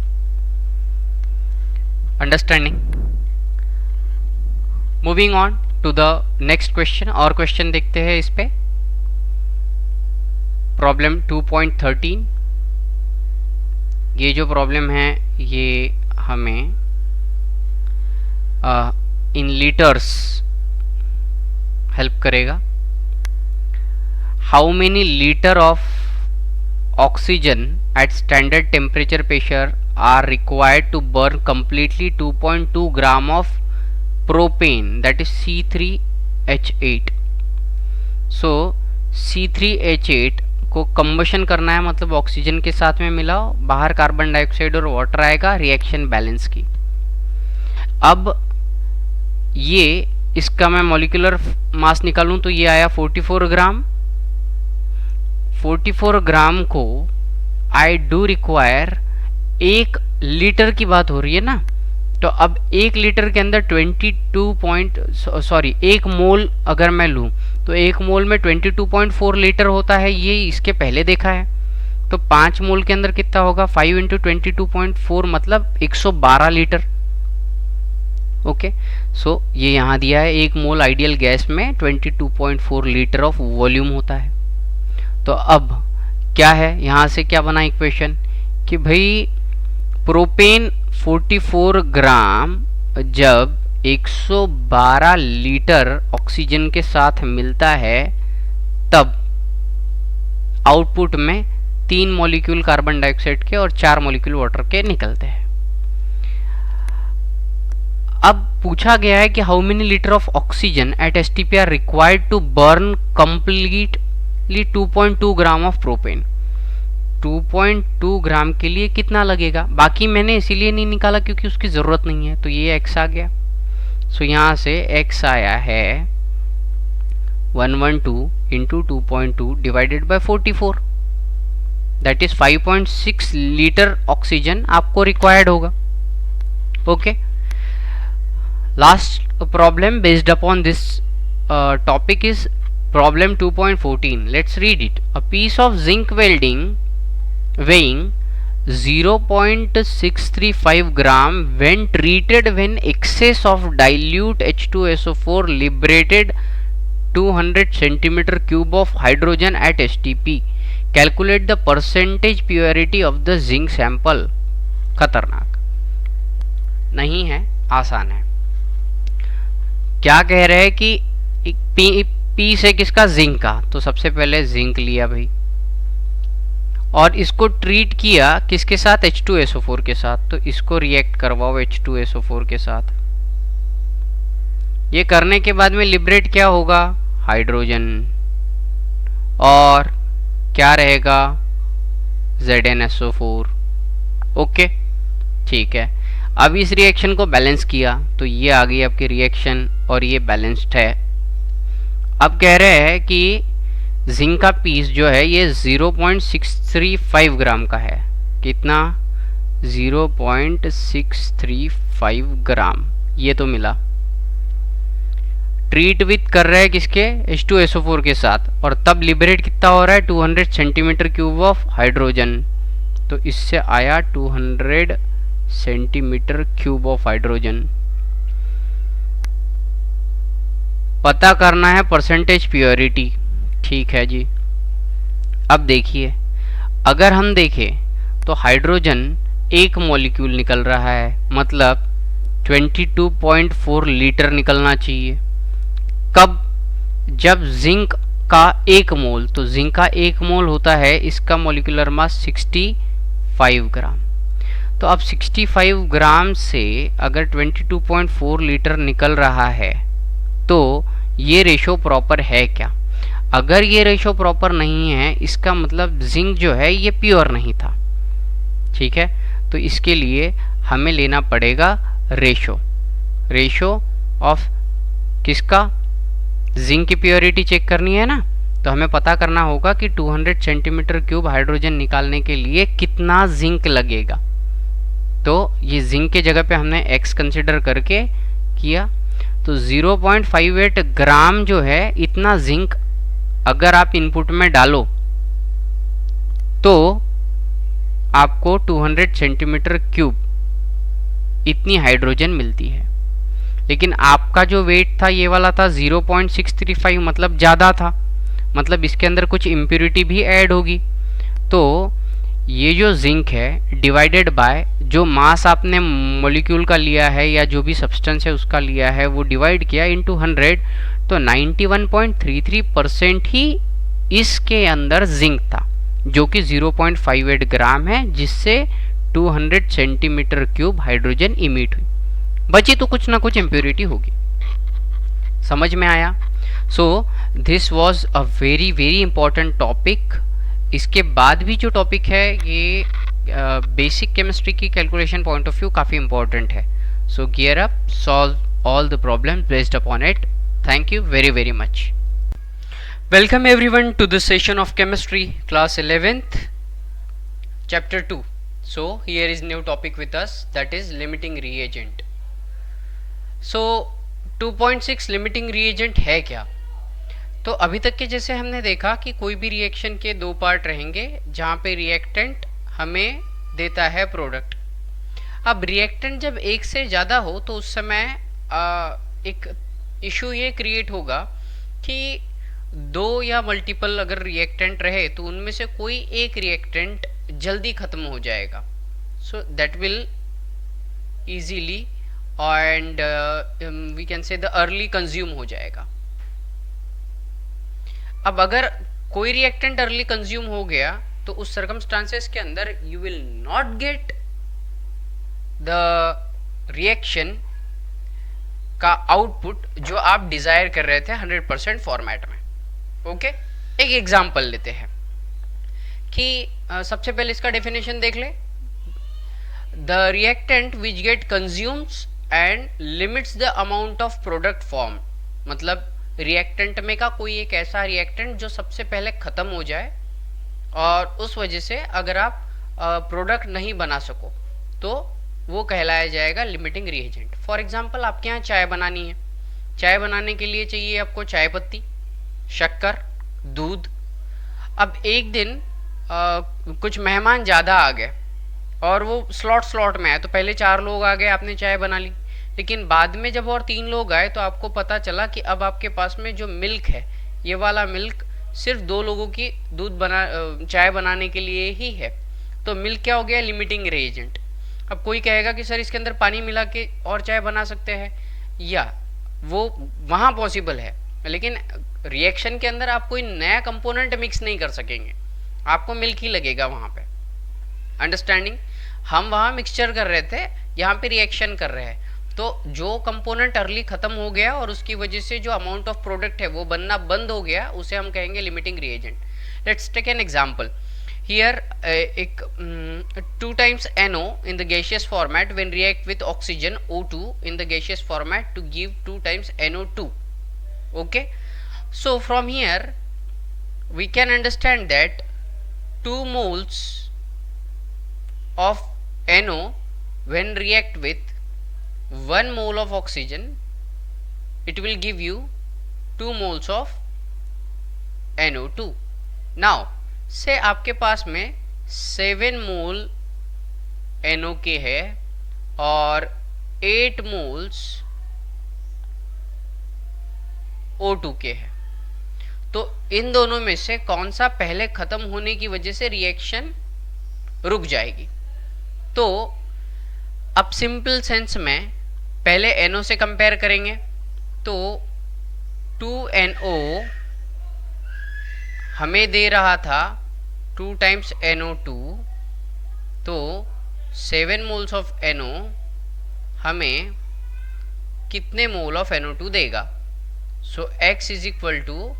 Understanding? Moving on to the next question, और question देखते हैं इस पे। Problem 2.13। ये जो प्रॉब्लम है ये हमें इन लीटर्स हेल्प करेगा। How many liter of oxygen at standard temperature pressure are required to burn completely 2.2 gram of propane, that is C3H8. so C3H8 को कंबशन करना है, मतलब ऑक्सीजन के साथ में मिलाओ, बाहर कार्बन डाइऑक्साइड और वाटर आएगा, रिएक्शन बैलेंस की। अब ये इसका मैं मॉलिक्यूलर मास निकालूं तो ये आया 44 ग्राम। 44 ग्राम को आई डू रिक्वायर, 1 लीटर की बात हो रही है ना, तो अब 1 लीटर के अंदर 1 मोल अगर मैं लूं तो 1 मोल में 22.4 लीटर होता है, ये इसके पहले देखा है। तो 5 मोल के अंदर कितना होगा, 5 इंटू 22.4 मतलब 112 लीटर। ओके, सो ये यहाँ दिया है 1 मोल आइडियल गैस में 22.4 लीटर ऑफ वॉल्यूम होता है। तो अब क्या है, यहाँ से क्या बना इक्वेशन कि भाई प्रोपेन 44 ग्राम जब 112 लीटर ऑक्सीजन के साथ मिलता है तब आउटपुट में 3 मॉलिक्यूल कार्बन डाइऑक्साइड के और 4 मॉलिक्यूल वाटर के निकलते हैं। अब पूछा गया है कि how many liter of oxygen at STP are required to burn completely 2.2 gram of propane. 2.2 gram के लिए कितना लगेगा, बाकी मैंने इसीलिए नहीं निकाला क्योंकि उसकी जरूरत नहीं है, तो ये x आ गया। सो यहाँ से x आया है 112 into 2.2 divided by 44, that is 5.6 liter oxygen आपको रिक्वायर्ड होगा। Okay, last problem based upon this topic is problem 2.14. Let's read it. A piece of zinc welding weighing 0.635 gram when treated when excess of dilute H2SO4 liberated 200 centimeter cube of hydrogen at STP. Calculate the percentage purity of the zinc sample. खतरनाक नहीं है, आसान है। क्या कह रहे हैं कि पीस है किसका, जिंक का, तो सबसे पहले जिंक लिया भाई और इसको ट्रीट किया किसके साथ, H2SO4 के साथ, तो इसको रिएक्ट करवाओ H2SO4 के साथ। ये करने के बाद में लिबरेट क्या होगा, हाइड्रोजन, और क्या रहेगा, ZnSO4। ओके, ठीक है। अब इस रिएक्शन को बैलेंस किया तो ये आ गई आपकी रिएक्शन और ये बैलेंस्ड है। अब कह रहे हैं कि जिंक का पीस जो है ये 0.635 ग्राम का है। कितना, 0.635 ग्राम, ये तो मिला। ट्रीट विथ कर रहे हैं किसके, H2SO4 के साथ, और तब लिबरेट कितना हो रहा है, 200 सेंटीमीटर क्यूब ऑफ हाइड्रोजन, तो इससे आया 200 सेंटीमीटर क्यूब ऑफ हाइड्रोजन। पता करना है परसेंटेज प्योरिटी, ठीक है जी। अब देखिए, अगर हम देखें तो हाइड्रोजन 1 मॉलिक्यूल निकल रहा है, मतलब 22.4 लीटर निकलना चाहिए। कब, जब जिंक का 1 मोल, तो जिंक का 1 मोल होता है, इसका मॉलिक्यूलर मास 65 ग्राम। तो अब 65 ग्राम से अगर 22.4 लीटर निकल रहा है तो ये रेशो प्रॉपर है क्या। अगर ये रेशो प्रॉपर नहीं है, इसका मतलब जिंक जो है ये प्योर नहीं था, ठीक है। तो इसके लिए हमें लेना पड़ेगा रेशो ऑफ किसका, जिंक की प्योरिटी चेक करनी है ना, तो हमें पता करना होगा कि 200 सेंटीमीटर क्यूब हाइड्रोजन निकालने के लिए कितना जिंक लगेगा। तो ये जिंक के जगह पे हमने x कंसिडर करके किया, तो 0.58 ग्राम जो है इतना जिंक अगर आप इनपुट में डालो तो आपको 200 सेंटीमीटर क्यूब इतनी हाइड्रोजन मिलती है। लेकिन आपका जो वेट था ये वाला था 0.635, मतलब ज़्यादा था, मतलब इसके अंदर कुछ इम्प्योरिटी भी ऐड होगी। तो ये जो जिंक है डिवाइडेड बाय जो मास आपने मॉलिक्यूल का लिया है या जो भी सब्सटेंस है उसका लिया है वो डिवाइड किया इनटू 100, तो 91.33% ही इसके अंदर जिंक था, जो कि 0.58 ग्राम है, जिससे 200 सेंटीमीटर क्यूब हाइड्रोजन इमिट हुई। बची तो कुछ ना कुछ इम्प्योरिटी होगी। समझ में आया? So this was a very very important topic. इसके बाद भी जो टॉपिक है ये बेसिक केमिस्ट्री की कैलकुलेशन पॉइंट ऑफ व्यू काफ़ी इंपॉर्टेंट है। सो gear up, solve all the problem based upon it. Thank you very very much. Welcome everyone to this session of chemistry class 11th chapter 2. So here is new topic with us, that is limiting reagent. So 2.6 limiting reagent है क्या? तो अभी तक के जैसे हमने देखा कि कोई भी रिएक्शन के दो पार्ट रहेंगे जहाँ पे रिएक्टेंट हमें देता है प्रोडक्ट। अब रिएक्टेंट जब एक से ज़्यादा हो तो उस समय एक इशू ये क्रिएट होगा कि दो या मल्टीपल अगर रिएक्टेंट रहे तो उनमें से कोई एक रिएक्टेंट जल्दी खत्म हो जाएगा। So that will easily and we can say the early consume हो जाएगा। अब अगर कोई रिएक्टेंट अर्ली कंज्यूम हो गया तो उस सर्कमस्टांसेस के अंदर you will not get the reaction का आउटपुट जो आप डिजायर कर रहे थे 100% फॉर्मेट में। ओके, एक एग्जांपल लेते हैं कि सबसे पहले इसका डेफिनेशन देख ले। The reactant which get consumes and limits the amount of product form, मतलब रिएक्टेंट में का कोई एक ऐसा रिएक्टेंट जो सबसे पहले खत्म हो जाए और उस वजह से अगर आप प्रोडक्ट नहीं बना सको तो वो कहलाया जाएगा लिमिटिंग रिएजेंट। फॉर एग्जांपल आपके यहाँ चाय बनानी है, चाय बनाने के लिए चाहिए आपको चाय पत्ती, शक्कर, दूध। अब एक दिन कुछ मेहमान ज़्यादा आ गए और वो स्लॉट में आए, तो पहले 4 लोग आ गए, आपने चाय बना ली, लेकिन बाद में जब और 3 लोग आए तो आपको पता चला कि अब आपके पास में जो मिल्क है ये वाला मिल्क सिर्फ 2 लोगों की चाय बनाने के लिए ही है। तो मिल्क क्या हो गया? Limiting reagent. अब कोई कहेगा कि सर इसके अंदर पानी मिला के और चाय बना सकते हैं, या वो वहाँ पॉसिबल है, लेकिन रिएक्शन के अंदर आप कोई नया कंपोनेंट मिक्स नहीं कर सकेंगे, आपको मिल्क ही लगेगा वहाँ पे। अंडरस्टैंडिंग? हम वहाँ मिक्सचर कर रहे थे, यहाँ पे रिएक्शन कर रहे हैं, तो जो कंपोनेंट अर्ली खत्म हो गया और उसकी वजह से जो अमाउंट ऑफ प्रोडक्ट है वो बनना बंद हो गया, उसे हम कहेंगे limiting reagent. Let's take an example here. एक 2 times NO in the gaseous format when react with oxygen O2 in the gaseous format to give 2 times NO2. Okay, so from here we can understand that 2 moles of NO when react with 1 mole of oxygen, it will give you 2 moles of NO2. now से आपके पास में 7 मोल NO के है और 8 moles O2 के है, तो इन दोनों में से कौन सा पहले खत्म होने की वजह से रिएक्शन रुक जाएगी? तो अब सिंपल सेंस में पहले NO से कंपेयर करेंगे, तो 2NO हमें दे रहा था 2 times NO2, तो 7 मोल्स ऑफ NO हमें कितने मोल ऑफ NO2 देगा? So X is equal to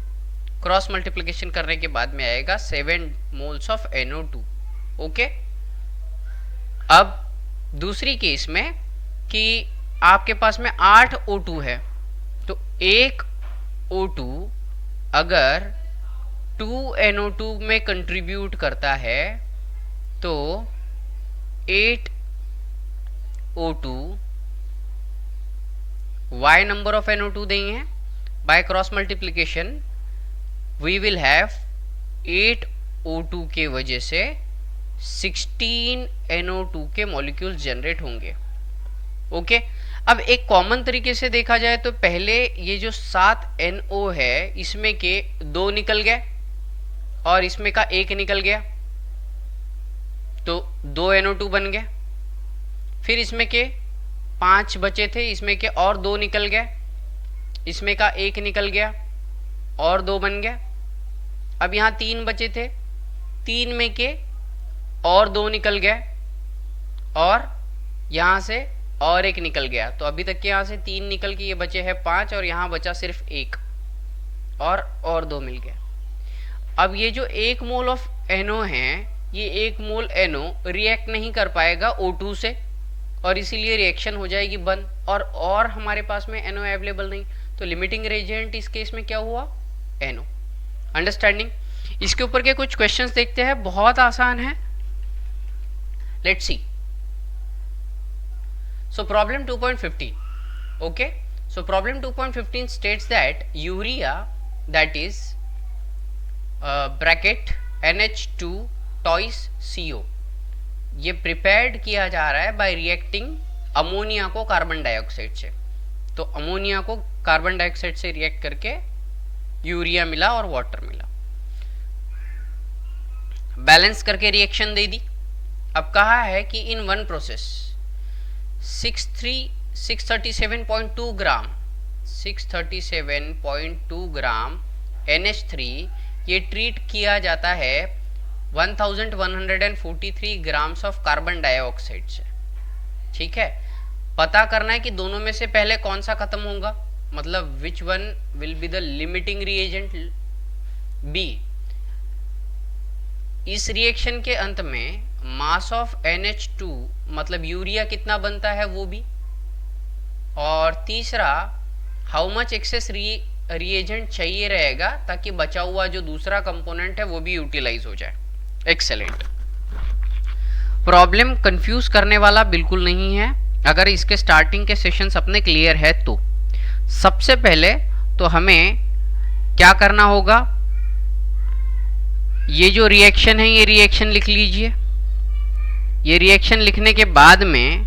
cross multiplication करने के बाद में आएगा 7 मोल्स ऑफ NO2। ओके, अब दूसरी केस में कि आपके पास में 8 O2 है, तो एक O2 अगर 2 NO2 में कंट्रीब्यूट करता है तो 8 NO2, y number of NO2 देंगे, by cross multiplication we will have 8 O2 के वजह से 16 NO2 के मॉलिक्यूल्स जनरेट होंगे। ओके, अब एक कॉमन तरीके से देखा जाए तो पहले ये जो 7 NO है इसमें के 2 निकल गए और इसमें का 1 निकल गया, तो 2 NO2 बन गए। फिर इसमें के 5 बचे थे, इसमें के और 2 निकल गए, इसमें का 1 निकल गया और 2 बन गए। अब यहाँ 3 बचे थे, 3 में के और 2 निकल गए और यहाँ से और 1 निकल गया, तो अभी तक के यहाँ से 3 निकल के ये बचे हैं 5 और यहाँ बचा सिर्फ 1 और 2 मिल गए। अब ये जो 1 मोल ऑफ NO है, ये 1 मोल NO रिएक्ट नहीं कर पाएगा O2 से और इसीलिए रिएक्शन हो जाएगी बंद, और हमारे पास में NO अवेलेबल नहीं, तो लिमिटिंग रिएजेंट इस केस में क्या हुआ, NO। अंडरस्टैंडिंग? इसके ऊपर के कुछ क्वेश्चंस देखते हैं, बहुत आसान है। Let's see. So problem 2.15, okay, so problem 2.15 states that urea, that is bracket NH2 twice CO, ये प्रिपेयर्ड किया जा रहा है बाय रिएक्टिंग अमोनिया को कार्बन डाइऑक्साइड से। तो अमोनिया को कार्बन डाइऑक्साइड से रिएक्ट करके यूरिया मिला और वाटर मिला, बैलेंस करके रिएक्शन दे दी। अब कहा है कि in one process 637.2 gram NH3 ये ट्रीट किया जाता है 1143 ग्राम्स ऑफ कार्बन डाइऑक्साइड से। ठीक है, पता करना है कि दोनों में से पहले कौन सा खत्म होगा, मतलब which one will be the limiting reagent B. इस रिएक्शन के अंत में मास ऑफ NH2 मतलब यूरिया कितना बनता है वो भी, और तीसरा हाउ मच एक्सेस रिएजेंट चाहिए रहेगा ताकि बचा हुआ जो दूसरा कंपोनेंट है वो भी यूटिलाइज हो जाए। एक्सेलेंट। प्रॉब्लम कंफ्यूज करने वाला बिल्कुल नहीं है अगर इसके स्टार्टिंग के सेशंस अपने क्लियर है तो। सबसे पहले तो हमें क्या करना होगा, ये जो रिएक्शन है ये रिएक्शन लिख लीजिए। ये रिएक्शन लिखने के बाद में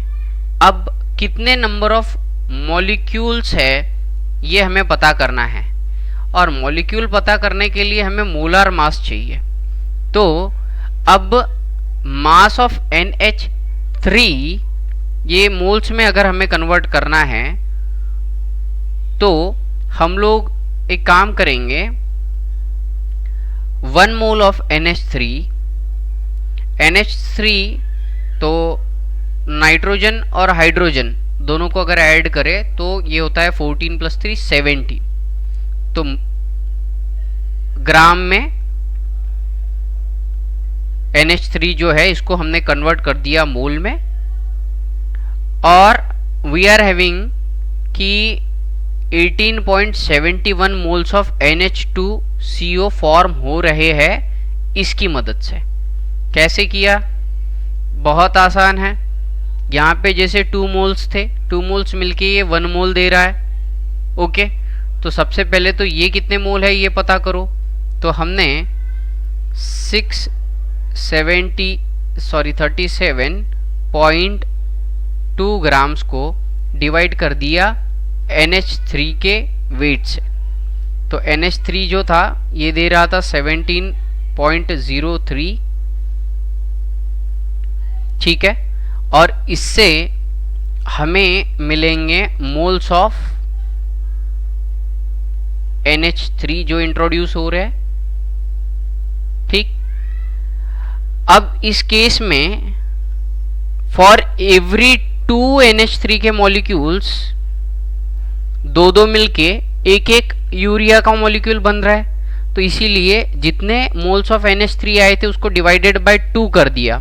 अब कितने नंबर ऑफ मॉलिक्यूल्स है ये हमें पता करना है, और मॉलिक्यूल पता करने के लिए हमें मोलर मास चाहिए। तो अब मास ऑफ NH3 ये मोल्स में अगर हमें कन्वर्ट करना है तो हम लोग एक काम करेंगे, 1 मोल ऑफ NH3 तो नाइट्रोजन और हाइड्रोजन दोनों को अगर ऐड करें तो ये होता है 14 + 3 70। तो ग्राम में NH3 जो है इसको हमने कन्वर्ट कर दिया मोल में, और वी आर हैविंग कि 18.71 मोल्स ऑफ NH2CO फॉर्म हो रहे हैं इसकी मदद से। कैसे किया, बहुत आसान है। यहाँ पे जैसे 2 मोल्स थे, 2 मोल्स मिलके ये 1 मोल दे रहा है। ओके, तो सबसे पहले तो ये कितने मोल है ये पता करो। तो हमने 37.2 ग्राम्स को डिवाइड कर दिया NH3 के वेट से। तो NH3 जो था ये दे रहा था 17.03, ठीक है, और इससे हमें मिलेंगे मोल्स ऑफ NH3 जो इंट्रोड्यूस हो रहे हैं। ठीक, अब इस केस में फॉर एवरी 2 NH3 के मॉलिक्यूल्स 2 मिलके एक यूरिया का मॉलिक्यूल बन रहा है। तो इसीलिए जितने मोल्स ऑफ NH3 आए थे उसको डिवाइडेड बाय 2 कर दिया,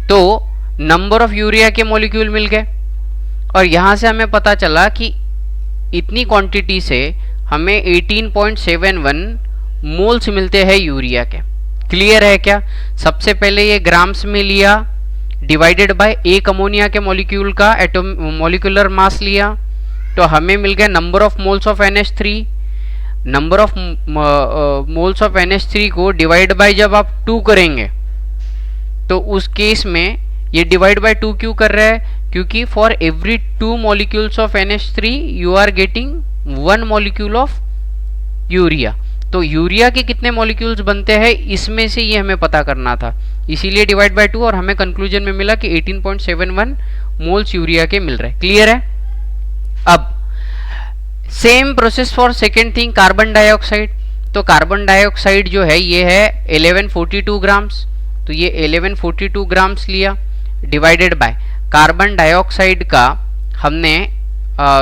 तो नंबर ऑफ यूरिया के मॉलिक्यूल मिल गए। और यहां से हमें पता चला कि इतनी क्वांटिटी से हमें 18.71 मोल्स मिलते हैं यूरिया के। क्लियर है क्या? सबसे पहले ये ग्राम्स में लिया, डिवाइडेड बाय एक अमोनिया के मॉलिक्यूल का मॉलिक्यूलर मास लिया, तो हमें मिल गया number of moles of NH3। Number of moles of NH3 को डिवाइड बाय जब आप 2 करेंगे तो उस केस में ये डिवाइड बाय 2 क्यों कर रहा है, क्योंकि for every 2 molecules of NH3 you are getting 1 molecule of urea. तो यूरिया के कितने मॉलिक्यूल्स बनते हैं इसमें से ये हमें पता करना था, इसीलिए डिवाइड बाय 2, और हमें कंक्लूजन में मिला कि 18.71 मोल्स यूरिया के मिल रहे हैं। क्लियर है? अब same process for second thing, carbon dioxide. तो कार्बन डाइऑक्साइड जो है ये है 1142 ग्राम्स, तो ये 1142 ग्राम्स लिया, डिवाइडेड बाय कार्बन डाइऑक्साइड का हमने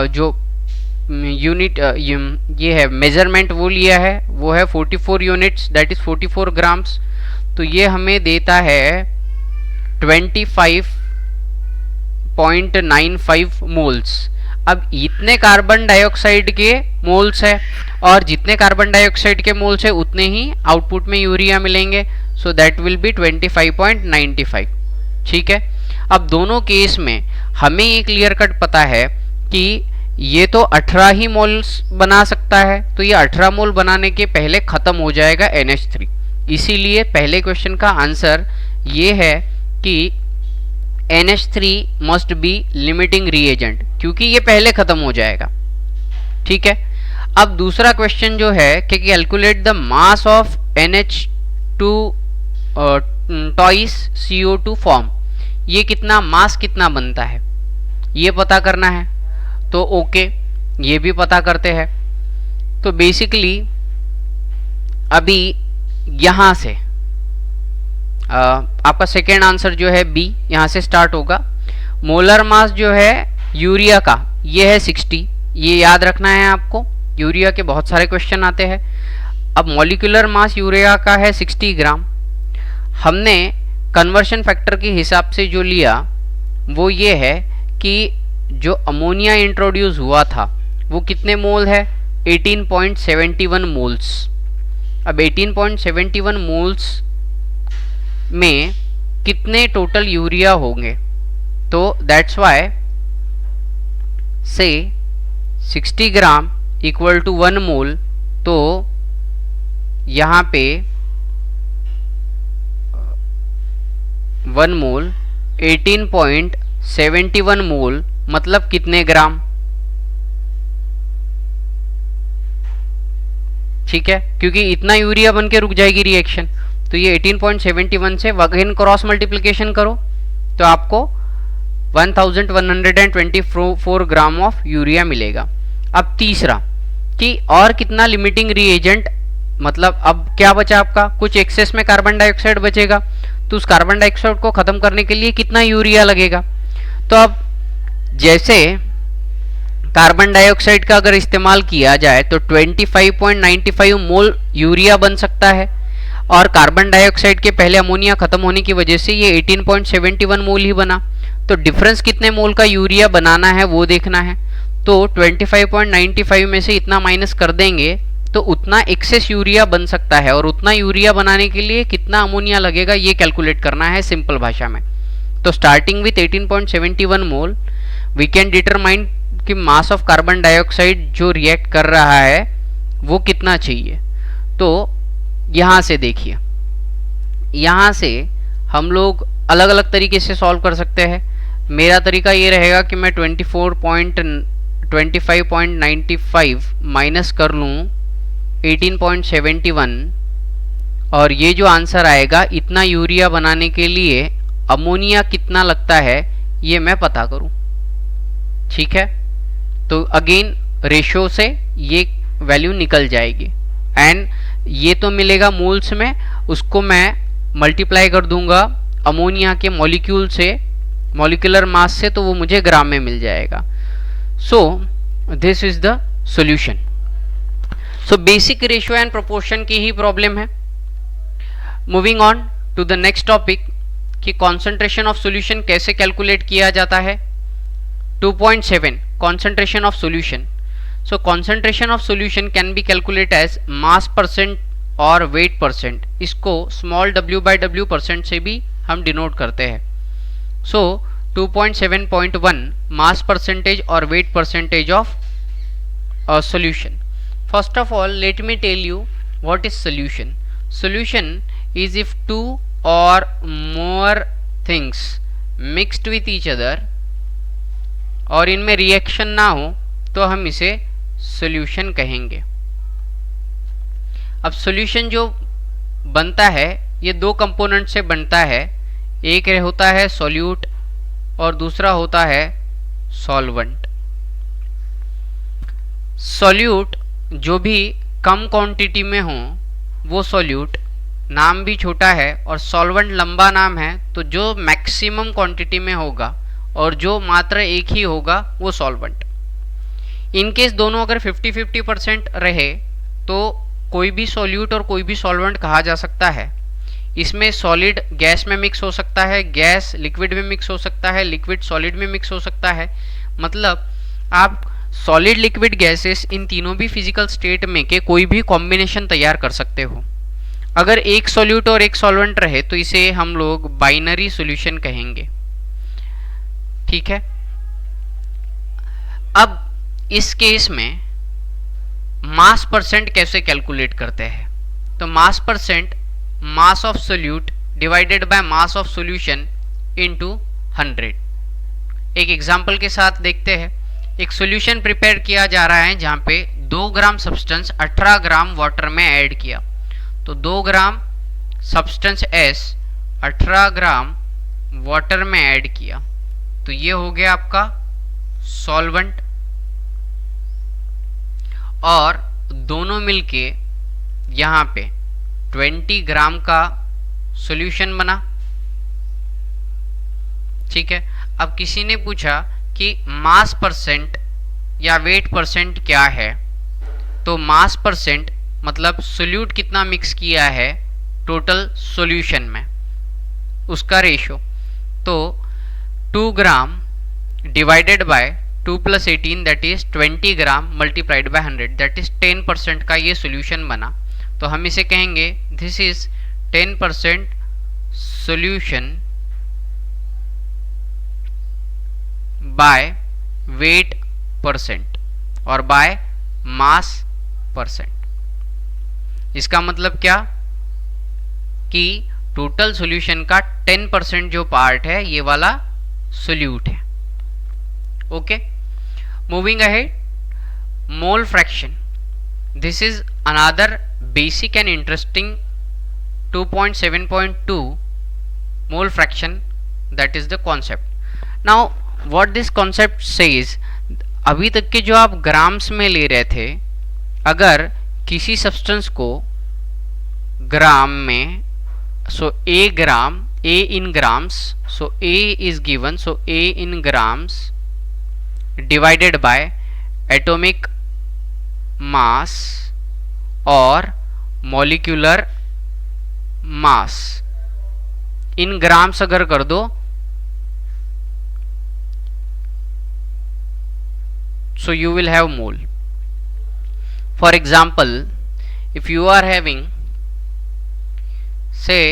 जो यूनिट ये है मेजरमेंट वो लिया है, वो है 44 यूनिट्स, दैट इज 44 ग्राम्स। तो ये हमें देता है 25.95 मोल्स। अब इतने कार्बन डाइऑक्साइड के मोल्स है, और जितने कार्बन डाइऑक्साइड के मोल्स है उतने ही आउटपुट में यूरिया मिलेंगे, सो दैट विल बी 25.95। ठीक है, अब दोनों केस में हमें ये क्लियर कट पता है कि ये तो 18 ही मोल्स बना सकता है, तो ये 18 मोल बनाने के पहले खत्म हो जाएगा NH3। इसीलिए पहले क्वेश्चन का आंसर ये है कि NH3 must be limiting reagent, क्योंकि ये पहले खत्म हो जाएगा। ठीक है, अब दूसरा क्वेश्चन जो है कि calculate the mass of NH2 twice CO2 form, ये कितना मास कितना बनता है ये पता करना है। तो ओके, ये भी पता करते हैं। तो बेसिकली अभी यहां से आपका सेकेंड आंसर जो है बी, यहां से स्टार्ट होगा। मोलर मास जो है यूरिया का ये है 60, ये याद रखना है आपको, यूरिया के बहुत सारे क्वेश्चन आते हैं। अब मॉलिक्यूलर मास यूरिया का है 60 ग्राम। हमने कन्वर्शन फैक्टर के हिसाब से जो लिया वो ये है कि जो अमोनिया इंट्रोड्यूस हुआ था वो कितने मोल है, 18.71 मोल्स। अब 18.71 मोल्स में कितने टोटल यूरिया होंगे, तो दैट्स वाई से 60 ग्राम इक्वल टू 1 मोल, तो यहाँ पे 1 मोल 18.71 मोल मतलब कितने ग्राम। ठीक है, क्योंकि इतना यूरिया बन के रुक जाएगी रिएक्शन, तो ये 18.71 से अगेन क्रॉस मल्टीप्लिकेशन करो तो आपको 1124 ग्राम ऑफ यूरिया मिलेगा। अब तीसरा कि और कितना लिमिटिंग रिएजेंट, मतलब अब क्या बचा आपका, कुछ एक्सेस में कार्बन डाइऑक्साइड बचेगा, तो उस कार्बन डाइऑक्साइड को खत्म करने के लिए कितना यूरिया लगेगा। तो अब जैसे कार्बन डाइऑक्साइड का अगर इस्तेमाल किया जाए तो 25.95 मोल यूरिया बन सकता है, और कार्बन डाइऑक्साइड के पहले अमोनिया खत्म होने की वजह से ये 18.71 मोल ही बना। तो डिफरेंस कितने मोल का यूरिया बनाना है वो देखना है। तो 25.95 में से इतना माइनस कर देंगे तो उतना एक्सेस यूरिया बन सकता है, और उतना यूरिया बनाने के लिए कितना अमोनिया लगेगा ये कैलकुलेट करना है सिंपल भाषा में। तो starting with 18.71 mole we can determine कि मास ऑफ कार्बन डाइऑक्साइड जो रिएक्ट कर रहा है वो कितना चाहिए। तो यहाँ से देखिए, यहाँ से हम लोग अलग अलग तरीके से सॉल्व कर सकते हैं। मेरा तरीका ये रहेगा कि मैं 25.95 माइनस कर लूँ 18.71, और ये जो आंसर आएगा इतना यूरिया बनाने के लिए अमोनिया कितना लगता है ये मैं पता करूँ। ठीक है, तो अगेन रेशियो से ये वैल्यू निकल जाएगी, एंड ये तो मिलेगा मोल्स में, उसको मैं मल्टीप्लाई कर दूंगा अमोनिया के मॉलिक्यूल से, मॉलिक्यूलर मास से, तो वो मुझे ग्राम में मिल जाएगा। So this is the solution. So basic ratio and proportion की ही प्रॉब्लम है। Moving on to the next topic कि कॉन्सेंट्रेशन ऑफ सॉल्यूशन कैसे कैलकुलेट किया जाता है। 2.7 concentration of solution. So concentration of solution can be calculated as mass percent और weight percent। इसको small w by w percent से भी हम डिनोट करते हैं। So 2.7.1 mass percentage or weight percentage of a solution. First of all, let me tell you what is solution. Solution is if two or more things mixed with each other और इनमें reaction ना हो तो हम इसे solution कहेंगे. अब solution जो बनता है ये दो कंपोनेंट से बनता है. एक होता है सॉल्यूट और दूसरा होता है सॉल्वेंट. सॉल्यूट जो भी कम क्वांटिटी में हो वो सॉल्यूट, नाम भी छोटा है, और सॉल्वेंट लंबा नाम है, तो जो मैक्सिमम क्वांटिटी में होगा और जो मात्र एक ही होगा वो सॉल्वेंट. इनकेस दोनों अगर 50-50% रहे तो कोई भी सॉल्यूट और कोई भी सॉल्वेंट कहा जा सकता है. इसमें सॉलिड गैस में मिक्स हो सकता है, गैस लिक्विड में मिक्स हो सकता है, लिक्विड सॉलिड में मिक्स हो सकता है. मतलब आप सॉलिड लिक्विड गैसेस इन तीनों भी फिजिकल स्टेट में के कोई भी कॉम्बिनेशन तैयार कर सकते हो. अगर एक सॉल्यूट और एक सॉल्वेंट रहे तो इसे हम लोग बाइनरी सॉल्यूशन कहेंगे. ठीक है. अब इस केस में मास परसेंट कैसे कैलकुलेट करते हैं? तो मास percent mass of solute divided by mass of solution into 100. एक एग्जांपल के साथ देखते हैं. एक सॉल्यूशन प्रिपेयर किया जा रहा है जहां पे 2 ग्राम सब्सटेंस 18 ग्राम वाटर में ऐड किया. तो 2 ग्राम सब्सटेंस S 18 ग्राम वाटर में ऐड किया तो ये हो गया आपका सॉल्वेंट. और दोनों मिलके यहाँ पे 20 ग्राम का सॉल्यूशन बना. ठीक है. अब किसी ने पूछा कि मास परसेंट या वेट परसेंट क्या है, तो मास परसेंट मतलब सोल्यूट कितना मिक्स किया है टोटल सॉल्यूशन में, उसका रेशो. तो 2 gram divided by 2 + 18 that is 20 gram multiplied by 100 that is 10% का ये सॉल्यूशन बना. तो हम इसे कहेंगे this is 10% solution by weight percent और बाय मास परसेंट. इसका मतलब क्या कि टोटल सॉल्यूशन का 10% जो पार्ट है ये वाला सोल्यूट है. Okay. Moving ahead, mole fraction. This is another basic and interesting 2.7.2 mole fraction, that is the concept. Now what this concept says, अभी तक के जो आप ग्राम्स में ले रहे थे, अगर किसी सब्सटेंस को ग्राम में, so a gram, a in grams, so a is given, so a in grams divided by atomic mass और मॉलिक्यूलर मास इन ग्राम्स अगर कर दो so you will have mole. For example, if you are having say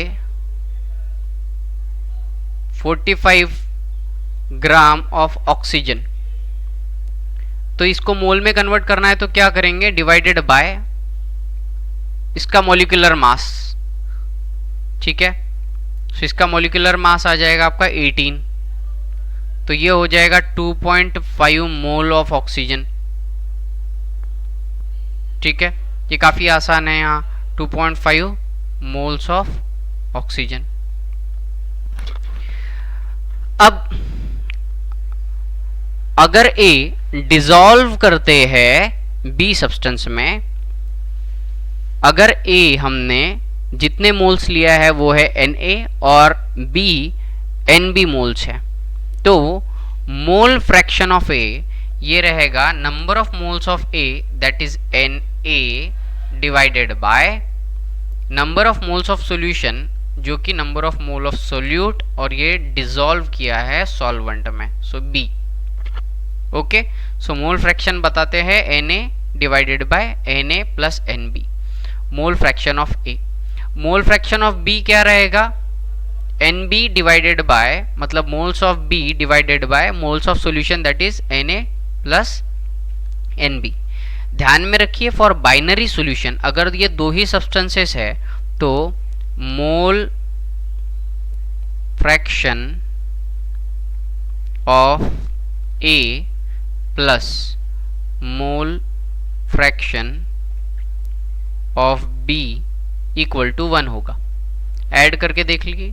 45 gram of oxygen, तो इसको मोल में convert करना है तो क्या करेंगे, डिवाइडेड बाय इसका मॉलिक्यूलर मास. ठीक है. तो इसका मॉलिक्यूलर मास आ जाएगा आपका 18, तो ये हो जाएगा 2.5 मोल ऑफ ऑक्सीजन. ठीक है. ये काफी आसान है. यहाँ 2.5 मोल्स ऑफ ऑक्सीजन. अब अगर A डिसॉल्व करते हैं B सब्सटेंस में, अगर A हमने जितने मोल्स लिया है वो है Na और B Nb मोल्स है, तो मोल फ्रैक्शन ऑफ A ये रहेगा number of moles of A that is Na divided by number of moles of solution जो कि number of mole of solute, और ये डिसॉल्व किया है सॉल्वेंट में, so B. Okay. So mole fraction बताते हैं Na divided by Na plus Nb. Mole fraction of A. Mole fraction of B क्या रहेगा, एन बी डिवाइडेड बाय, मतलब moles of B divided by moles of solution that is N A plus N B. ध्यान में रखिए for binary solution अगर ये दो ही substances है तो mole fraction of A plus mole fraction of B equal to 1 होगा। ऐड करके देख लीजिए,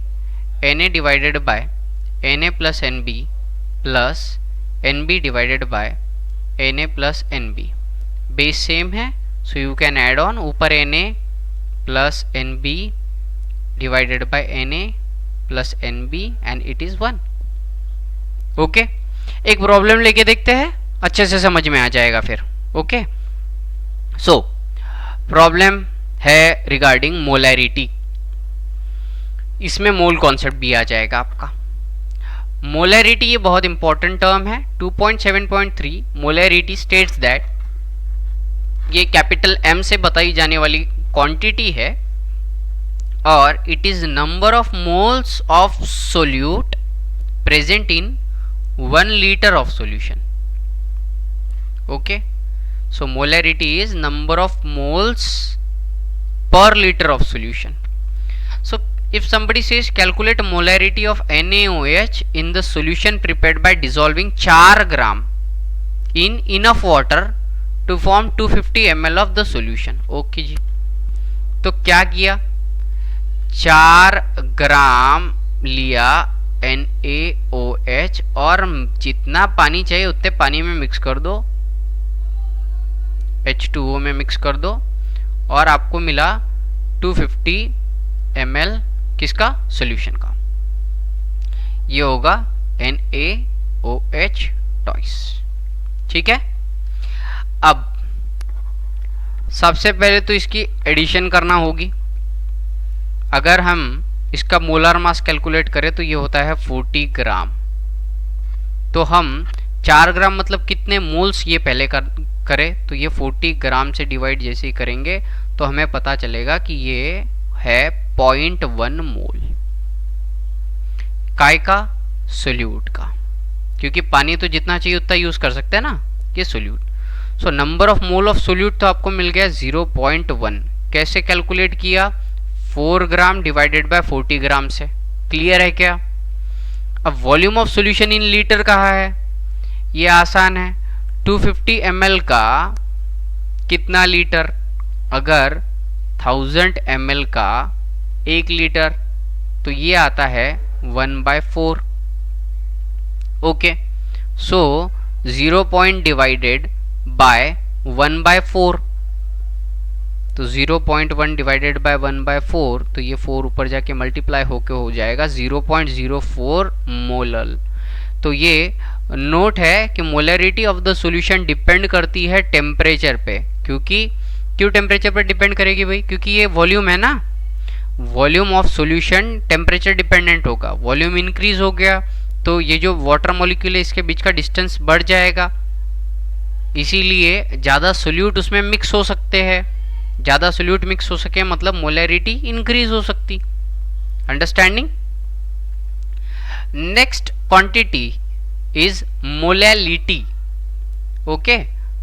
N A divided by N A plus N B plus N B divided by N A plus N B. Base same है so you can add on, ऊपर N A plus N B divided by N A plus N B and it is 1। Okay, एक problem लेके देखते हैं, अच्छे से समझ में आ जाएगा फिर। ओके, सो प्रॉब्लम है रिगार्डिंग मोलैरिटी, इसमें मोल कॉन्सेप्ट भी आ जाएगा आपका। मोलैरिटी ये बहुत इंपॉर्टेंट टर्म है। 2.7.3 मोलैरिटी स्टेट्स दैट, ये कैपिटल M से बताई जाने वाली क्वांटिटी है और it is number of moles of solute present in 1 liter of solution. Okay, so molarity is number of moles per liter of solution. So if somebody says calculate molarity of NaOH in the solution prepared by dissolving 4 gram in enough water to form 250 ml of the solution. Okay जी, तो क्या किया, 4 ग्राम लिया NaOH और जितना पानी चाहिए उतने पानी में मिक्स कर दो, H2O में मिक्स कर दो और आपको मिला 250 ml किसका, सॉल्यूशन का। ये होगा NaOH टॉइस। ठीक है, अब सबसे पहले तो इसकी एडिशन करना होगी। अगर हम इसका मोलर मास कैलकुलेट करें तो ये होता है 40 ग्राम। तो हम 4 ग्राम मतलब कितने मोल्स ये पहले करें, तो ये 40 ग्राम से डिवाइड जैसे ही करेंगे तो हमें पता चलेगा कि ये है 0.1 मोल काय का, सोल्यूट का, क्योंकि पानी तो जितना चाहिए उतना यूज कर सकते हैं ना, ये solute. So number of mole of solute तो आपको मिल गया 0.1। कैसे कैलकुलेट किया, 4 ग्राम डिवाइडेड बाय 40 ग्राम से। क्लियर है क्या। अब volume of solution in litre कहा है, ये आसान है। 250 ml का कितना लीटर, अगर 1000 ml का 1 लीटर तो ये आता है 1/4। Okay, so 0 point divided by 1/4, तो 0.1 डिवाइडेड बाय 1/4, तो ये 4 ऊपर जाके मल्टीप्लाई होके हो जाएगा 0.04 मोलल। तो ये नोट है कि molarity of the solution depend करती है टेम्परेचर पे। क्यों टेम्परेचर पर डिपेंड करेगी भाई, क्योंकि ये वॉल्यूम है ना, volume of solution temperature dependent होगा। वॉल्यूम इंक्रीज हो गया तो ये जो वाटर मॉलिक्यूल है इसके बीच का डिस्टेंस बढ़ जाएगा, इसीलिए ज़्यादा सोल्यूट उसमें मिक्स हो सकते हैं। ज़्यादा सोल्यूट मिक्स हो सके मतलब मोलैरिटी इंक्रीज हो सकती। Understanding. Next quantity is molality. Okay,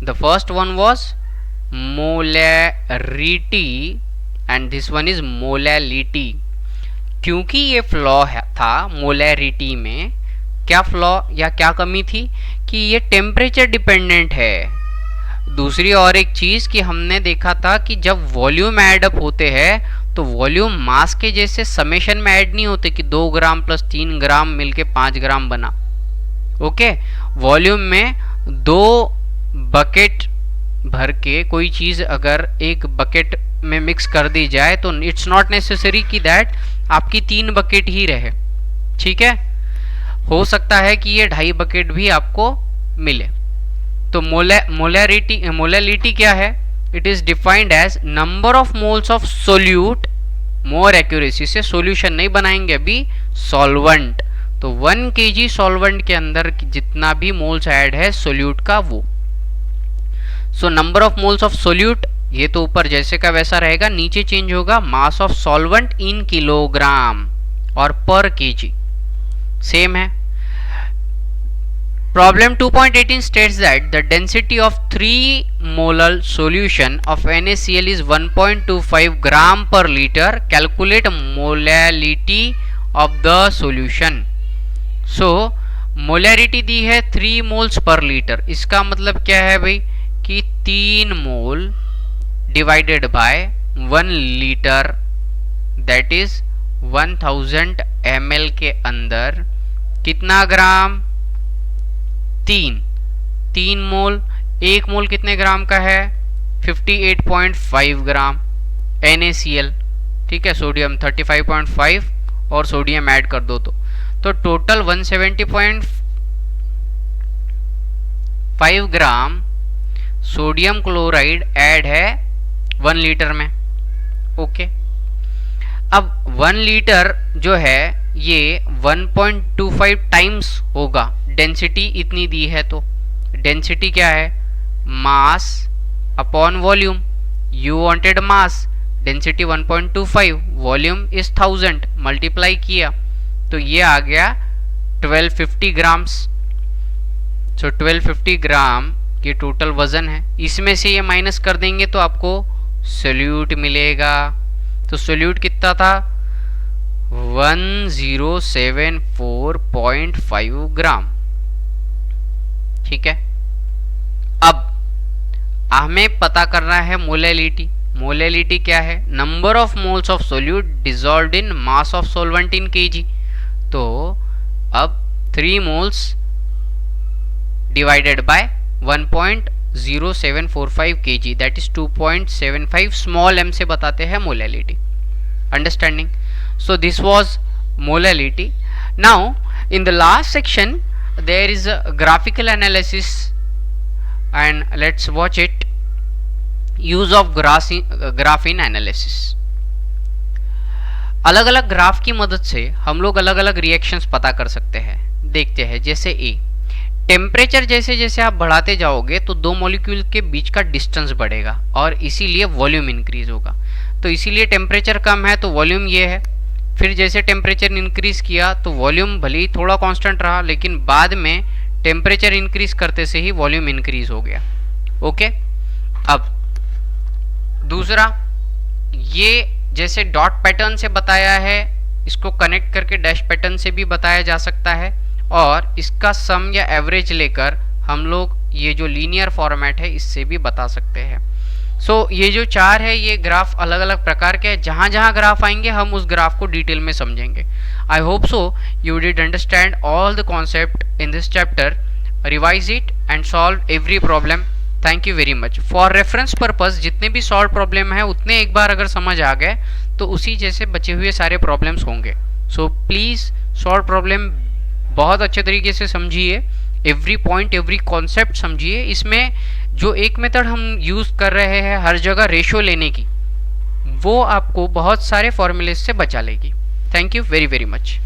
the first one was molarity and this one is molality. क्योंकि ये फ्लॉ था मोलैरिटी में, क्या फ्लॉ या क्या कमी थी कि ये टेम्परेचर डिपेंडेंट है। दूसरी और एक चीज कि हमने देखा था कि जब वॉल्यूम ऐड अप होते हैं तो वॉल्यूम मास के जैसे समेशन में ऐड नहीं होते कि 2 ग्राम प्लस 3 ग्राम मिलके 5 ग्राम बना। ओके, वॉल्यूम में 2 बकेट भर के कोई चीज अगर एक बकेट में मिक्स कर दी जाए तो इट्स नॉट नेसेसरी कि दैट आपकी 3 बकेट ही रहे। ठीक है, हो सकता है कि ये 2.5 बकेट भी आपको मिले। तो मोलैलिटी क्या है, it is defined as number of moles of solute, more accuracy से सॉल्यूशन नहीं बनाएंगे अभी, सॉल्वेंट। तो 1 kg सॉल्वेंट के अंदर जितना भी मोल्स ऐड है सोल्यूट का वो। So number of moles of solute ये तो ऊपर जैसे का वैसा रहेगा, नीचे चेंज होगा mass of solvent in kilogram. और पर केजी सेम है। Problem 2.18 states that the density of 3 molar solution of NaCl is 1.25 gram per liter. Calculate molality of the solution. So molarity दी है 3 moles per liter। इसका मतलब क्या है भाई कि 3 मोल divided by 1 litre, that is 1000 ml के अंदर कितना ग्राम, 3 मोल। 1 मोल कितने ग्राम का है, 58.5 ग्राम NaCl, ठीक है। सोडियम 35.5 और सोडियम ऐड कर दो तो total 170.5 gram sodium chloride add है 1 लीटर में। ओके, अब 1 लीटर जो है ये 1.25 टाइम्स होगा, डेंसिटी इतनी दी है तो डेंसिटी क्या है, mass upon volume. You wanted mass, density 1.25, volume is 1000, multiply किया तो ये आ गया 1250 ग्राम्स। सो 1250 ग्राम की टोटल वजन है। इसमें से ये माइनस कर देंगे तो आपको सोल्यूट मिलेगा। तो सोल्यूट कितना था, 1074.5 ग्राम, ठीक है। अब हमें पता करना है मोलैलिटी। मोलैलिटी क्या है, number of moles of solute dissolved in mass of solvent in KG. तो अब 3 moles divided by 1.0745 kg, that is 2.75 small m से बताते हैं molality. Understanding? So this was molality. Now in the last section there is a graphical analysis and let's watch it. Use of graphene analysis. अलग अलग graph की मदद से हम लोग अलग अलग रिएक्शंस पता कर सकते हैं। देखते हैं, जैसे ए, टेम्परेचर जैसे जैसे आप बढ़ाते जाओगे तो दो मॉलिक्यूल के बीच का डिस्टेंस बढ़ेगा और इसीलिए वॉल्यूम इंक्रीज होगा। तो इसीलिए टेम्परेचर कम है तो वॉल्यूम ये है। फिर जैसे टेम्परेचर इंक्रीज किया तो वॉल्यूम भले ही थोड़ा कांस्टेंट रहा, लेकिन बाद में टेम्परेचर इंक्रीज करते से ही वॉल्यूम इंक्रीज हो गया। ओके, अब दूसरा, ये जैसे डॉट पैटर्न से बताया है, इसको कनेक्ट करके डैश पैटर्न से भी बताया जा सकता है, और इसका सम या एवरेज लेकर हम लोग ये जो लीनियर फॉर्मेट है इससे भी बता सकते हैं। सो ये जो 4 है ये ग्राफ अलग अलग प्रकार के हैं। जहाँ जहाँ ग्राफ आएंगे हम उस ग्राफ को डिटेल में समझेंगे। I hope so you did understand all the concept in this chapter. Revise it and solve every problem. Thank you very much. For reference purpose जितने भी सॉल्व प्रॉब्लम है उतने एक बार अगर समझ आ गए तो उसी जैसे बचे हुए सारे प्रॉब्लम्स होंगे। सो प्लीज़ सॉल्व प्रॉब्लम बहुत अच्छे तरीके से समझिए, एवरी पॉइंट एवरी कॉन्सेप्ट समझिए। इसमें जो एक मेथड हम यूज़ कर रहे हैं हर जगह रेशो लेने की, वो आपको बहुत सारे फॉर्मूले से बचा लेगी। Thank you very very much.